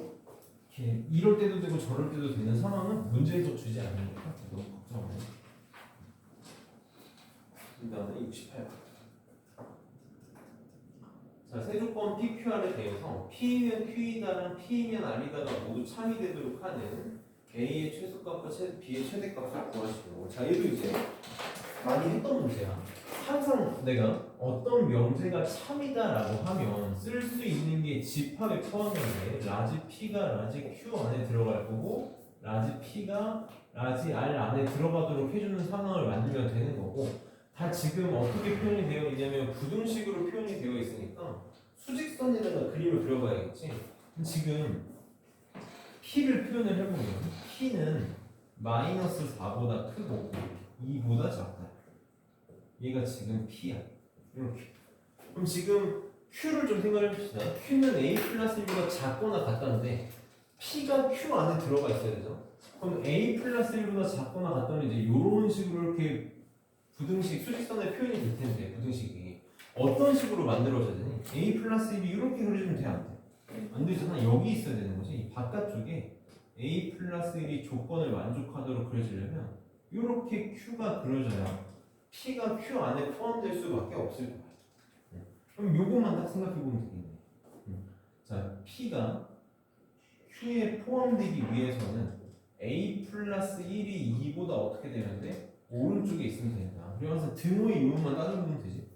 이렇게 이럴 때도 되고 저럴 때도 되는 상황은 문제에서 주지 않으니까 너무 걱정 안 해. 그다음에 68번. 자, 세조건 PQR에 대해서 P면 Q이다랑 P면 R이다가 모두 참이 되도록 하는 A의 최소값과 B의 최대값을 구하시고, 자, 얘도 이제 많이 했던 문제야. 항상 내가 어떤 명제가 참이다라고 하면 쓸 수 있는 게 집합에 포함되는데 라지 P가 라지 Q 안에 들어갈 거고 라지 P가 라지 R 안에 들어가도록 해주는 상황을 만들면 되는 거고, 다 지금 어떻게 표현이 되어 있냐면 부등식으로 표현이 되어 있으니까 수직선에다가 그림을 그려봐야겠지. 지금 P를 표현을 해보면 P는 마이너스 4보다 크고 2보다 작다. 얘가 지금 P야. 이렇게. 그럼 지금 Q를 좀 생각해 봅시다. Q는 A 플러스 1보다 작거나 같다는데 P가 Q 안에 들어가 있어야 되죠. 그럼 A 플러스 1보다 작거나 같다는 이제 이런 식으로 이렇게 부등식, 수직선의 표현이 될 텐데 부등식이 어떤 식으로 만들어져야 되니? A 플러스 1이 이렇게 그려주면 돼? 안 돼? 안 되잖아. 여기 있어야 되는 거지. 이 바깥쪽에 A 플러스 1이 조건을 만족하도록 그려지려면 이렇게 Q가 그려져야 P가 Q 안에 포함될 수밖에 없을 거야. 그럼 요것만 딱 생각해보면 되겠네. 자, P가 Q에 포함되기 위해서는 A 플러스 1이 2보다 어떻게 되는데? 오른쪽에 있으면 된다. 그래서 등호의 유무만 따져보면 되지.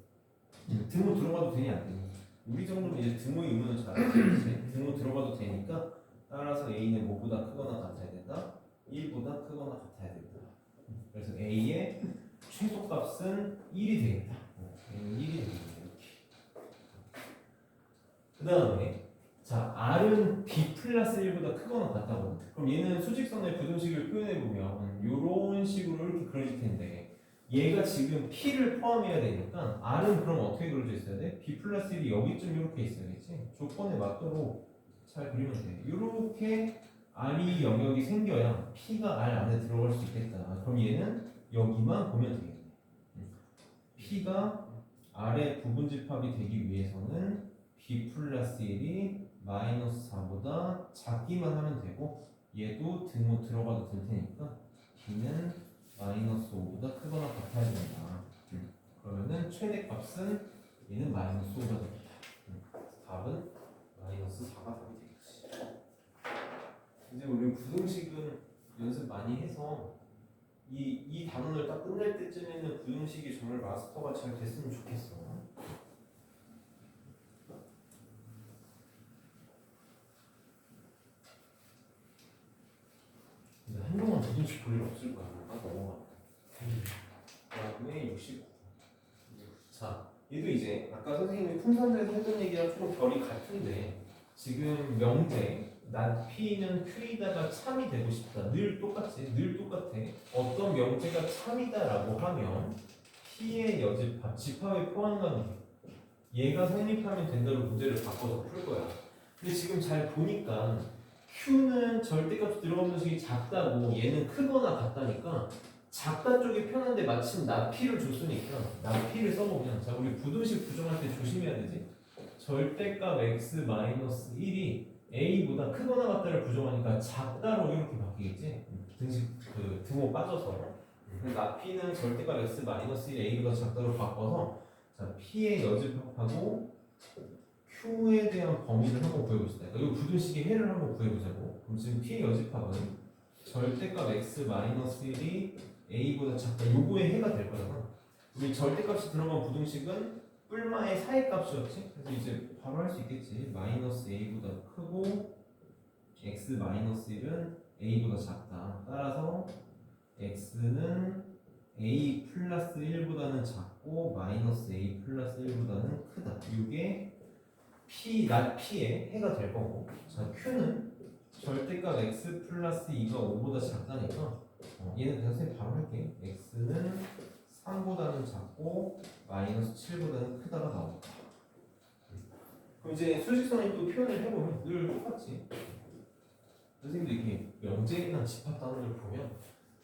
등호 들어가도 되니 안 되니? 우리 정도면 이제 등호 의문은 잘 알지. 등호 들어가도 되니까 따라서 A는 뭐보다 크거나 같아야 된다. 1보다 크거나 같아야 된다. 그래서 A의 최소값은 1이 되겠다. A는 1이 되겠다. 이렇게. 그 다음에 자 R은 B 플러스 1보다 크거나 같다고. 그럼 얘는 수직선의 부등식을 표현해보면 이런 식으로 이렇게 그려질 텐데 얘가 지금 P를 포함해야 되니까 R은 그럼 어떻게 그려져 있어야 돼? B 플러스 1이 여기쯤 이렇게 있어야겠지? 조건에 맞도록 잘 그리면 돼. 이렇게 R이 영역이 생겨야 P가 R 안에 들어갈 수 있겠다. 그럼 얘는 여기만 보면 되겠네. P가 R의 부분집합이 되기 위해서는 B 플러스 1이 마이너스 4보다 작기만 하면 되고 얘도 등호 들어가도 될 테니까 B는 마이너스 5보다 크거나 같아야 된다. 그러면은 최대값은 얘는 마이너스 5가 됩니다. 답은 마이너스 4가 답이 되겠지. 이제 우리 부등식은 연습 많이 해서 이 단원을 딱 끝낼 때쯤에는 부등식이 정말 마스터가 잘 됐으면 좋겠어. 근데 한동안 부등식 볼 일 없을 거야. 넘어가. 그다음에 69. 자, 얘도 이제 아까 선생님이 풍선에서 했던 얘기랑 조금 결이 같은데 지금 명제 난 P는 Q이다가 참이 되고 싶다. 늘 똑같지. 늘 똑같아. 어떤 명제가 참이다라고 하면 P의 여집합, 집합의 포함관계 얘가 성립하면 된다로 문제를 바꿔서 풀 거야. 근데 지금 잘 보니까 Q는 절대값이 들어간 분식이 작다고 얘는 크거나 같다니까 작다 쪽이 편한데 마침 나P를 줬으니까 나P를 써보면 자 우리 부등식 부정할 때 조심해야 되지. 절대값 x-1이 a보다 크거나 같다를 부정하니까 작다로 이렇게 바뀌겠지. 등식 그 등호 빠져서 나P는 절대값 x-1 a보다 작다로 바꿔서 자 P의 여집합하고 Q에 대한 범위를 한번 구해봅시다. 그러니까 이 부등식의 해를 한번 구해보자고. 그럼 지금 P의 여집합은 절대값 x-1이 a보다 작다. 요거의 해가 될 거잖아. 우리 절대값이 들어간 부등식은 뿔마의 사의 값이었지. 그래서 이제 바로 할 수 있겠지. 마이너스 a보다 크고 x-1은 a보다 작다. 따라서 x는 a 플러스 1보다는 작고 마이너스 a 플러스 1보다는 크다. 이게 P의 해가 될 거고. 자 Q는 절대값 x 플러스 2가 5보다 작다니까 얘는 그냥 선생님 바로 할게. x는 3보다는 작고 마이너스 7보다는 크다가 나오겠다. 그럼 이제 수직선을 또 표현을 해보면 늘 똑같지. 선생님도 이렇게 명제나 집합 단어를 보면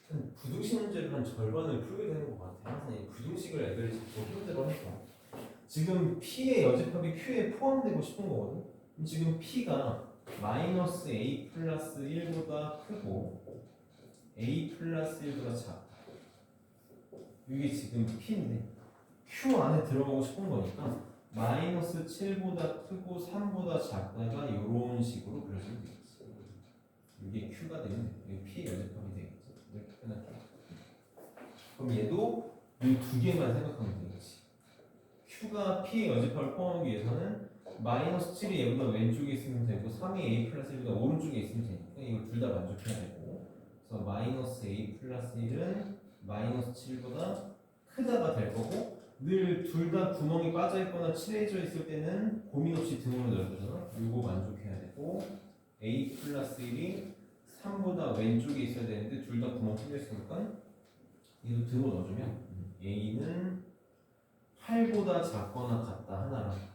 한 부등식 문제를 한 절반을 풀게 되는 것 같아요. 항상 이 부등식을 애들이 자꾸 힘들어해서 지금 P의 여집합이 Q에 포함되고 싶은 거거든. 그럼 지금 P가 마이너스 A 플러스 1보다 크고 A 플러스 1보다 작다. 이게 지금 P인데 Q 안에 들어가고 싶은 거니까 마이너스 7보다 크고 3보다 작다가 이런 식으로 그려주면 되겠지. 이게 Q가 되면 이게 P의 여집합이 되겠지. 이렇게 표현할게. 그럼 얘도 이 두 개만 생각하면 되겠지. Q가 P의 여집합을 포함하기 위해서는 마이너스 7이 얘보다 왼쪽에 있으면 되고 3이 A 플러스 1보다 오른쪽에 있으면 되니까 이거 둘 다 만족해야 되고 그래서 마이너스 A 플러스 1은 마이너스 7보다 크다가 될 거고 늘 둘 다 구멍이 빠져있거나 칠해져 있을 때는 고민 없이 등으로 넓혀서 이거 만족해야 되고 A 플러스 1이 3보다 왼쪽에 있어야 되는데 둘 다 구멍 뚫려 있으니까 이거 등으로 넣어주면 A는 8보다 작거나 같다 하나랑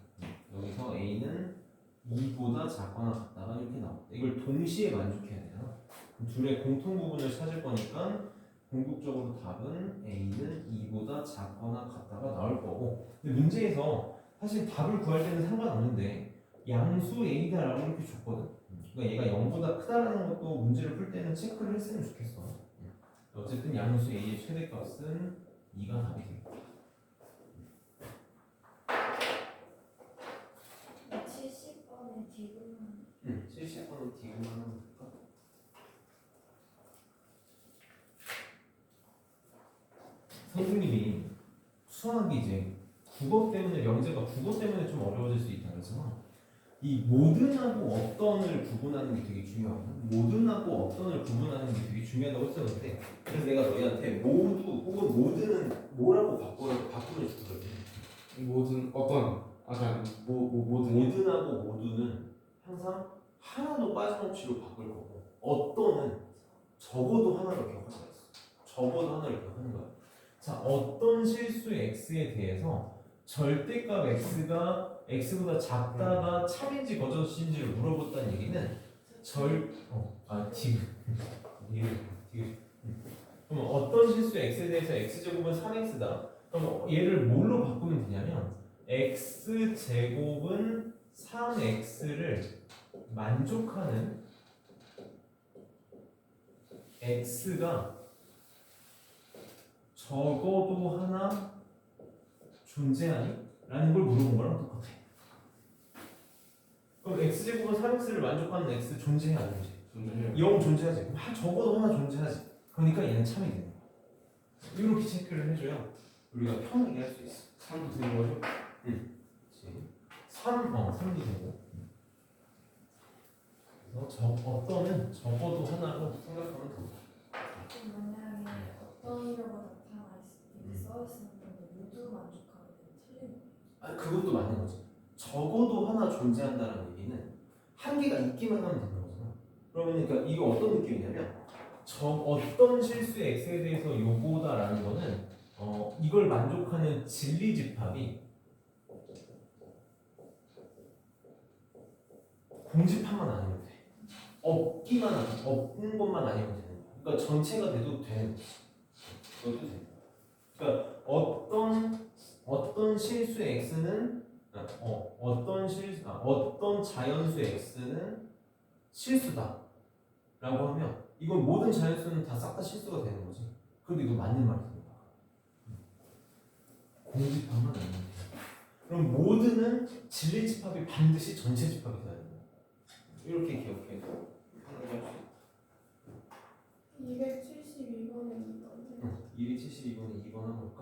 여기서 A는 2보다 작거나 같다가 이렇게 나옵니다. 이걸 동시에 만족해야 돼요. 둘의 공통 부분을 찾을 거니까 궁극적으로 답은 A는 2보다 작거나 같다가 나올 거고 근데 문제에서 사실 답을 구할 때는 상관없는데 양수 A다라고 이렇게 줬거든. 그러니까 얘가 0보다 크다라는 것도 문제를 풀 때는 체크를 했으면 좋겠어. 어쨌든 양수 A의 최대값은 2가 답이 되겠다. 70번에 디귿만 70번은 디귿만 하면 될까? 선생님이 수학이 이제 국어 때문에 명제가 국어 때문에 좀 어려워질 수 있다 그래서 이 모든하고 어떤을 구분하는 게 되게 중요하거든. 모든하고 어떤을 구분하는 게 되게 중요하다고 했었는데 그래서 내가 너희한테 모두 혹은 모든은 뭐라고 바꾸면 좋거든. 모든 어떤 아까 모든 모든하고 모두는 항상 하나도 빠짐없이로 바꿀 거고 어떤은 적어도 하나를 기억하는 거야. 적어도 하나를 기억하는 거야. 자, 어떤 실수의 x에 대해서 절대값 x가 x보다 작다가 참인지 거짓인지를 물어봤다는 얘기는 그럼 어떤 실수의 x에 대해서 x제곱은 3x다. 그럼 얘를 뭘로 바꾸면 되냐면 x제곱은 3x를 만족하는 x가 적어도 하나 존재하니? 라는 걸 물어본 거랑 똑같아. 그럼 x제곱은 3x를 만족하는 x 존재해 안 존재해? 존재해요. 0 존재하지. 그럼 적어도 하나 존재하지. 그러니까 얘는 참이 되는 거야. 이렇게 체크를 해줘야 우리가 편하게 할 수 있어. 3도 되는 거죠? 그치? 3도 되고. 그래서 어떤은 적어도 하나로 생각하면 된다. 그럼 만약에 어떤이라고 나타나 이렇게 써있으면 모두 만족하면 틀린 거예요. 아니 그것도 맞는 거지. 적어도 하나 존재한다는 얘기는 한계가 있기만 하면 되는 거잖아. 그러면 그러니까 이게 어떤 느낌이냐면 어떤 실수의 x에 대해서 요거다라는 거는 이걸 만족하는 진리 집합이 공집합만 아니면 돼. 없는 것만 아니면 되는 거야. 그러니까 전체가 돼도 되는 거지. 그것도 돼. 그러니까 어떤 실수의 x는 어떤 자연수의 x는 실수다 라고 하면 이건 모든 자연수는 다 싹 다 실수가 되는 거지. 근데 이거 맞는 말입니다. 공집합만 아니면 돼. 그럼 모든은 진리 집합이 반드시 전체 집합이 돼야 된다. 이렇게 기억해서 하는 게 272번에 2번에 272번에 2번 한번 볼까?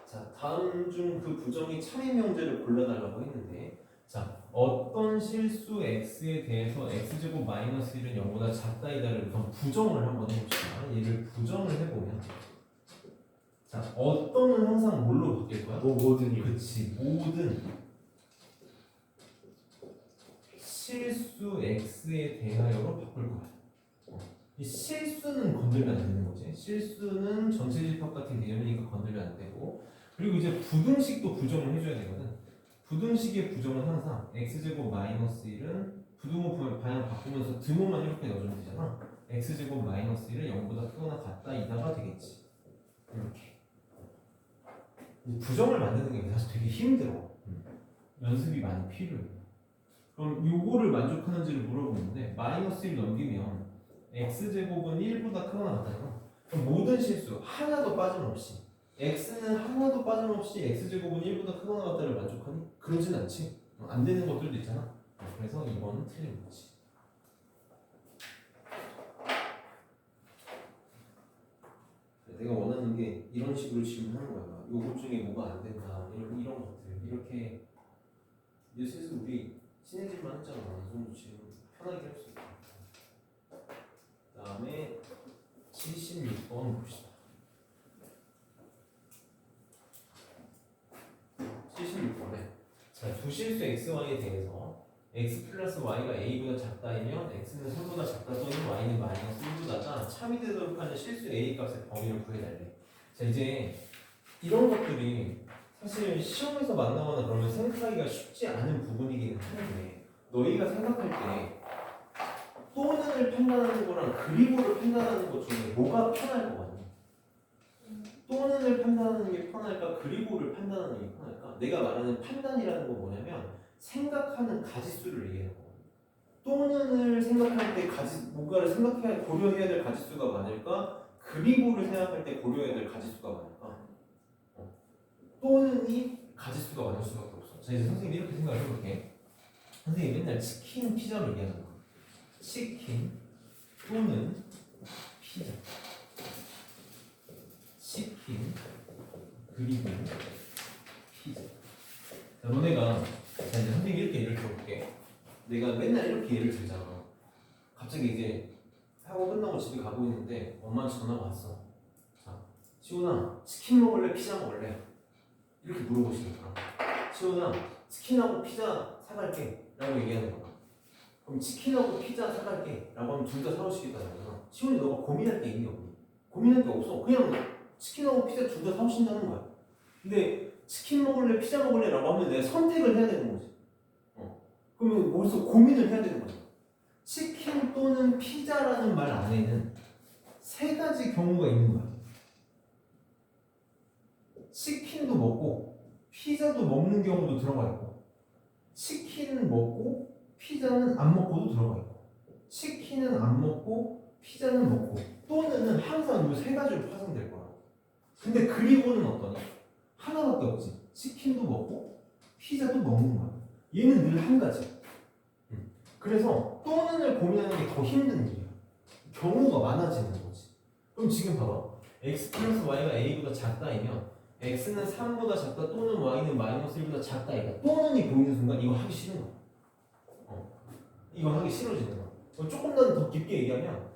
자, 다음 중 그 부정이 참인 명제를 골라달라고 했는데 자, 어떤 실수 x에 대해서 x제곱 마이너스 1은 0보다 작다이다를 우선 부정을 한번 해봅시다. 얘를 부정을 해보면 자, 어떤은 항상 뭘로 바뀔 거야? 모든이요. 그치, 모든 실수 x에 대하여로 바꿀 거야. 이 실수는 건들면 안 되는 거지. 실수는 전체 집합 같은 개념이니까 건들면 안 되고 그리고 이제 부등식도 부정을 해줘야 되거든. 부등식의 부정은 항상 x제곱 마이너스 1은 부등호 방향 바꾸면서 등호만 이렇게 넣어주면 되잖아. x제곱 마이너스 1은 0보다 크거나 같다 이다가 되겠지. 이렇게 이 부정을 만드는 게 사실 되게 힘들어. 연습이 많이 필요해. 그럼 요거를 만족하는지를 물어보는데 마이너스 1 넘기면 x제곱은 1보다 크거나 같다잖아. 그럼 모든 실수 하나도 빠짐없이 x는 하나도 빠짐없이 x제곱은 1보다 크거나 같다를 만족하니? 그러진 않지. 안 되는 것들도 있잖아. 그래서 이거는 틀린 거지. 내가 원하는 게 이런 식으로 질문하는 거야. 요것 중에 뭐가 안 된다. 이런 것들 이렇게 이제 슬슬 우리 친해질만 했잖아. 어느 정도 질문 편하게 할 수 있다. 그다음에 76번 봅시다. 76번에 자, 두 실수 xy에 대해서 x 플러스 y가 a보다 작다이면 x는 3보다 작다 또는 y는 마이너스 1보다가 참이 되도록 하는 실수 a 값의 범위를 구해달래. 자, 이제 이런 것들이 사실 시험에서 만나거나 그러면 생각하기가 쉽지 않은 부분이긴 한데 너희가 생각할 때 또는을 판단하는 거랑 그리고를 판단하는 것 중에 뭐가 편할 것 같니? 또는을 판단하는 게 편할까? 그리고를 판단하는 게 편할까? 내가 말하는 판단이라는 건 뭐냐면 생각하는 가지수를 얘기하는 거거든요. 또는을 생각할 때 뭔가를 고려해야 될 가지수가 많을까? 그리고를 생각할 때 고려해야 될 가지수가 많을까? 또는이 가지수가 많을 수밖에 없어. 자, 이제 선생님이 이렇게 생각을 해볼게. 선생님이 맨날 치킨, 피자를 얘기하는 거야. 치킨 또는 피자. 치킨 그리고 피자. 자, 너네가 자, 이제 선생님이 이렇게 예를 들어볼게. 내가 맨날 이렇게 예를 들잖아. 갑자기 이제 학원 끝나고 집에 가고 있는데 엄마한테 전화가 왔어. 자, 시훈아, 치킨 먹을래? 피자 먹을래? 이렇게 물어보시는 거야. 시훈아, 치킨하고 피자 사갈게 라고 얘기하는 거야. 그럼 치킨하고 피자 사갈게 라고 하면 둘 다 사오시겠다는 거야. 시훈이 너가 고민할 게 있니 없니? 고민할 게 없어. 그냥 치킨하고 피자 둘 다 사오신다는 거야. 근데 치킨 먹을래? 피자 먹을래? 라고 하면 내가 선택을 해야 되는 거지. 그러면 벌써 고민을 해야 되는 거야. 치킨 또는 피자라는 말 안에는 세 가지 경우가 있는 거야. 치킨도 먹고 피자도 먹는 경우도 들어가 있고, 치킨은 먹고 피자는 안 먹고도 들어가 있고, 치킨은 안 먹고 피자는 먹고, 또는은 항상 이 세 가지로 파생될 거야. 근데 그리고는 어떠냐? 하나밖에 없지. 치킨도 먹고 피자도 먹는 거야. 얘는 늘 한 가지. 그래서 또는을 고민하는 게 더 힘든 일이야. 경우가 많아지는 거지. 그럼 지금 봐봐. x 플러스 y가 a보다 작다이면 x는 3보다 작다 또는 y는 마이너스 1보다 작다이다. 또는이 보이는 순간 이거 하기 싫은 거야. 이거 하기 싫어지는 거야. 조금 더 깊게 얘기하면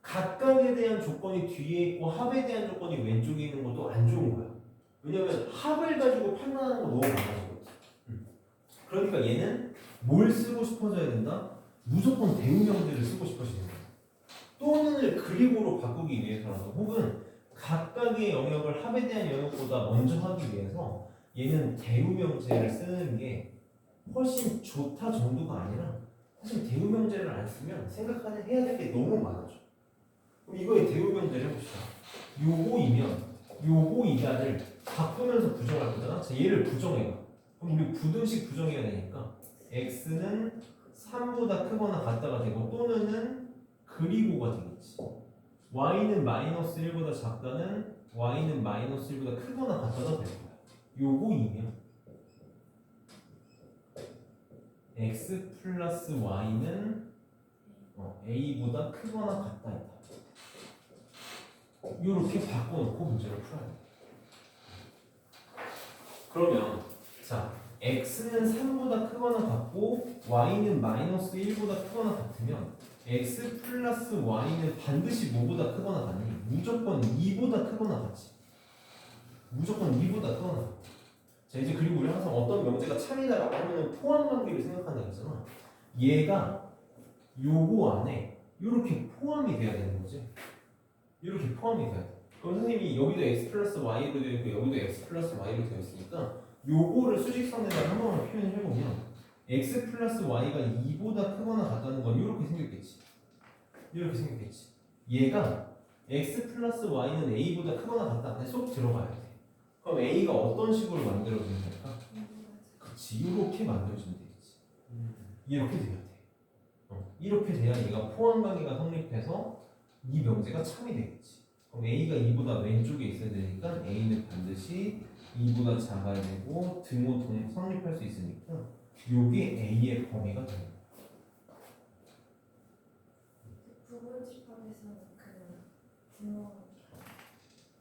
각각에 대한 조건이 뒤에 있고 합에 대한 조건이 왼쪽에 있는 것도 안 좋은 거야. 왜냐면 합을 가지고 판단하는 거 너무 많아지거든. 그러니까 얘는 뭘 쓰고 싶어져야 된다? 무조건 대응형들을 쓰고 싶어지는 거야. 또는을 그리고로 바꾸기 위해서라도 혹은 각각의 영역을 합에 대한 영역보다 먼저 하기 위해서 얘는 대우명제를 쓰는 게 훨씬 좋다 정도가 아니라 사실 대우명제를 안 쓰면 생각하는 해야 될 게 너무 많아져. 그럼 이거의 대우명제를 해봅시다. 요거이면 요거이다를 바꾸면서 부정할 거잖아. 자, 얘를 부정해봐. 그럼 우리 부등식 부정해야 되니까 x는 3보다 크거나 같다가 되고 또는은 그리고가 되겠지. y는 마이너스 1보다 작다는 y는 마이너스 1보다 크거나 같다가 될 거야. 요거이면 x 플러스 y는 a보다 크거나 같다이다. 요렇게 바꿔놓고 문제를 풀어야 돼. 그러면 자 x는 3보다 크거나 같고 y는 마이너스 1보다 크거나 같으면 x 플러스 y는 반드시 뭐보다 크거나 같니? 무조건 2보다 크거나 같지. 무조건 2보다 크거나 같지. 자 이제 그리고 우리 항상 어떤 명제가 참이다라고 하면 포함 관계를 생각한다고 했잖아. 얘가 요거 안에 이렇게 포함이 돼야 되는 거지. 이렇게 포함이 돼야 돼. 그럼 선생님이 여기도 x 플러스 y로 되어 있고 여기도 x 플러스 y로 되어 있으니까 요거를 수직선에다 한 번만 표현을 해보면 x 플러스 y가 2보다 크거나 같다는 건 이렇게 생겼겠지. 이렇게 생겼겠지. 얘가 x 플러스 y는 a보다 크거나 같다 안에 쏙 들어가야 돼. 그럼 a가 어떤 식으로 만들어지는 걸까? 그치. 이렇게 만들어지면 되겠지. 이렇게 돼야 돼. 이렇게 돼야 얘가 포함 관계가 성립해서 이 명제가 참이 되겠지. 그럼 a가 2보다 왼쪽에 있어야 되니까 a는 반드시 2보다 작아야 되고 등호 성립할 수 있으니까 요게 a의 범위가 되는 거야. 부분집합에서는 그 등호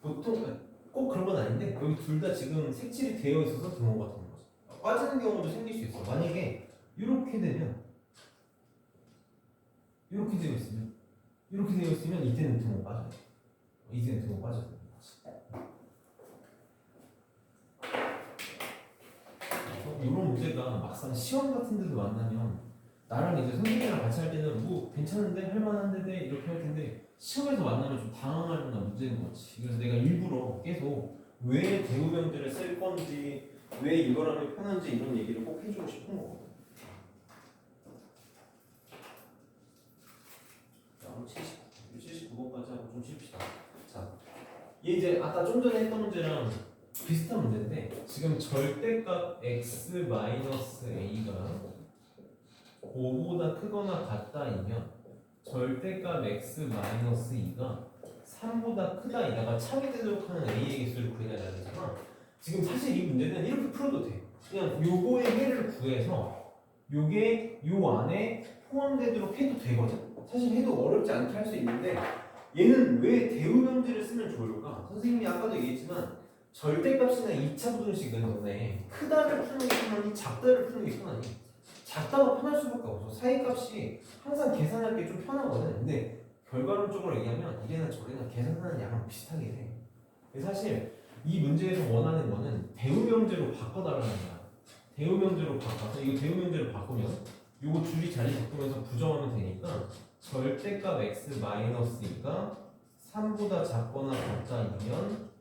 보통 꼭 그런 건 아닌데 여기 둘 다 지금 색칠이 되어 있어서 등호가 되는 거죠. 빠지는 경우도 생길 수 있어. 만약에 이렇게 되면 이렇게 되어 있으면 이때는 등호 빠져요. 이때는 등호 빠져야 되는 거지. 이런 문제가 막상 시험 같은 데도 만나면 나랑 이제 선생님이랑 같이 할 때는 뭐 괜찮은데 할만한데 이렇게 할 텐데 시험에서 만나면 좀 당황할 만한 문제인 거지. 그래서 내가 일부러 계속 왜 대우명제를 쓸 건지 왜 이걸 하면 편한지 이런 얘기를 꼭 해주고 싶은 거거든. 자, 79번까지 하고 좀 쉽시다. 자, 얘 이제 아까 좀 전에 했던 문제랑 비슷한 문제인데 지금 절대값 x-a가 5보다 크거나 같다이면 절대값 x-2가 3보다 크다이다가 참이 되도록 하는 a의 개수를 구해내야 되잖아. 지금 사실 이 문제는 이렇게 풀어도 돼. 그냥 요거의 해를 구해서 요게 요 안에 포함되도록 해도 되거든. 사실 해도 어렵지 않게 할 수 있는데 얘는 왜 대우명제를 쓰면 좋을까? 선생님이 아까도 얘기했지만 절대값이나 2차 부등식은 너네 크다를 푸는 게 편하니 작다를 푸는 게 편하니? 작다가 편할 수밖에 없어. 사이값이 항상 계산할 게 좀 편하거든. 근데 결과론적으로 얘기하면 이래나 저래나 계산하는 양은 비슷하게 돼. 사실 이 문제에서 원하는 거는 대우명제로 바꿔달라는 거야. 대우명제로 바꿔서 이거 대우명제로 바꾸면 요거 줄이 자리 바꾸면서 부정하면 되니까 절대값 x 마이너스 2가 3보다 작거나 같다이면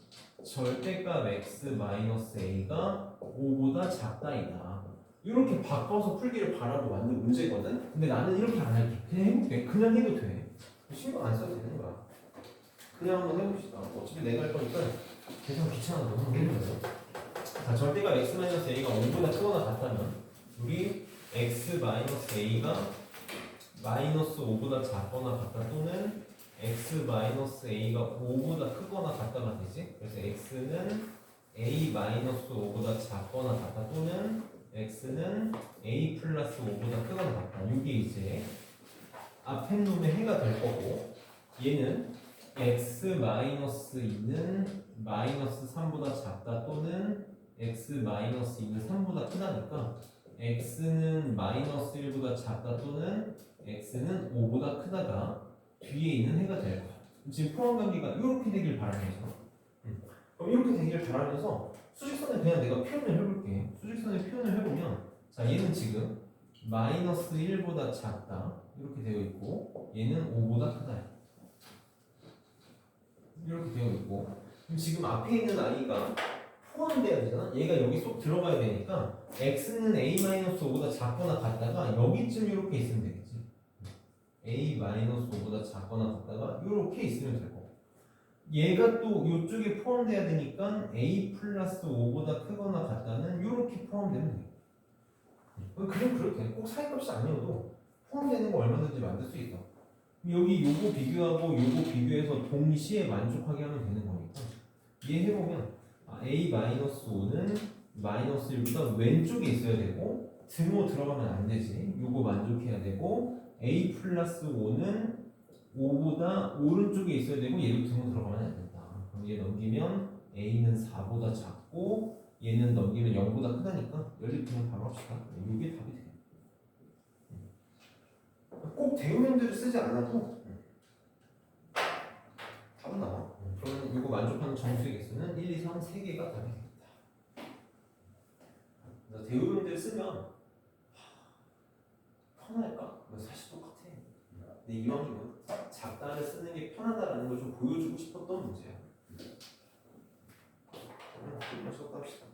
절대값 x 마이너스 a가 5보다 작다이다. 이렇게 바꿔서 풀기를 바라고 만든 문제거든. 근데 나는 이렇게 안 할게. 그냥 해볼게. 그냥 해도 돼. 신경 안 써도 되는 거야. 그냥 한번 해봅시다. 어차피 내가 할 거니까 계산 귀찮아서 한번 해보세요. 자, 절대값 x 마이너스 a가 5보다 크거나 같다면 우리 x 마이너스 a가 마이너스 5보다 작거나 같다 또는 x 마이너스 a가 5보다 크거나 같다가 되지. 그래서 x는 a 마이너스 5보다 작거나 같다 또는 x는 a 플러스 5보다 크거나 같다. 이게 이제 앞에 놈의 해가 될 거고 얘는 x 마이너스 2는 마이너스 3보다 작다 또는 x 마이너스 2는 3보다 크다니까 x는 마이너스 1보다 작다 또는 x는 5보다 크다가 뒤에 있는 해가 될 거야. 지금 포함관계가 이렇게 되길 바라면서 그럼 이렇게 되길 바라면서 수직선을 그냥 내가 표현을 해볼게. 수직선을 표현을 해보면 자 얘는 지금 마이너스 1보다 작다 이렇게 되어 있고 얘는 5보다 크다 이렇게 되어 있고 그럼 지금 앞에 있는 아이가 포함돼야 되잖아. 얘가 여기 쏙 들어가야 되니까 x는 a-5보다 작거나 같다가 여기쯤 이렇게 있으면 되겠지. a-5보다 작거나 같다가 이렇게 있으면 될 거고 얘가 또 이쪽에 포함돼야 되니까 a 플러스 5보다 크거나 같다는 이렇게 포함되면 돼. 그냥 그렇게 꼭 사이값이 아니어도 포함되는 거 얼마든지 만들 수 있어. 여기 요거 비교하고 요거 비교해서 동시에 만족하게 하면 되는 거니까 이해해보면 a-5는 마이너스 1보다 왼쪽에 있어야 되고 등호 들어가면 안 되지. 요거 만족해야 되고 a 플러스 5는 5보다 오른쪽에 있어야 되고 얘도 등호 들어가면 안 된다. 그럼 얘 넘기면 a는 4보다 작고 얘는 넘기면 0보다 크다니까 연립되면 바로 합시다. 이게 답이 돼요. 꼭 대우명제를 쓰지 않아도 답은 나와. 그러면 이거 만족하는 정수의 개수는 1, 2, 3, 3개가 답이 됩니다. 대우명제를 쓰면 편할까? 사실 똑같아. 근데 이왕이면 작다를 쓰는 게 편하다라는 걸 좀 보여주고 싶었던 문제야. 그럼 좀 합시다.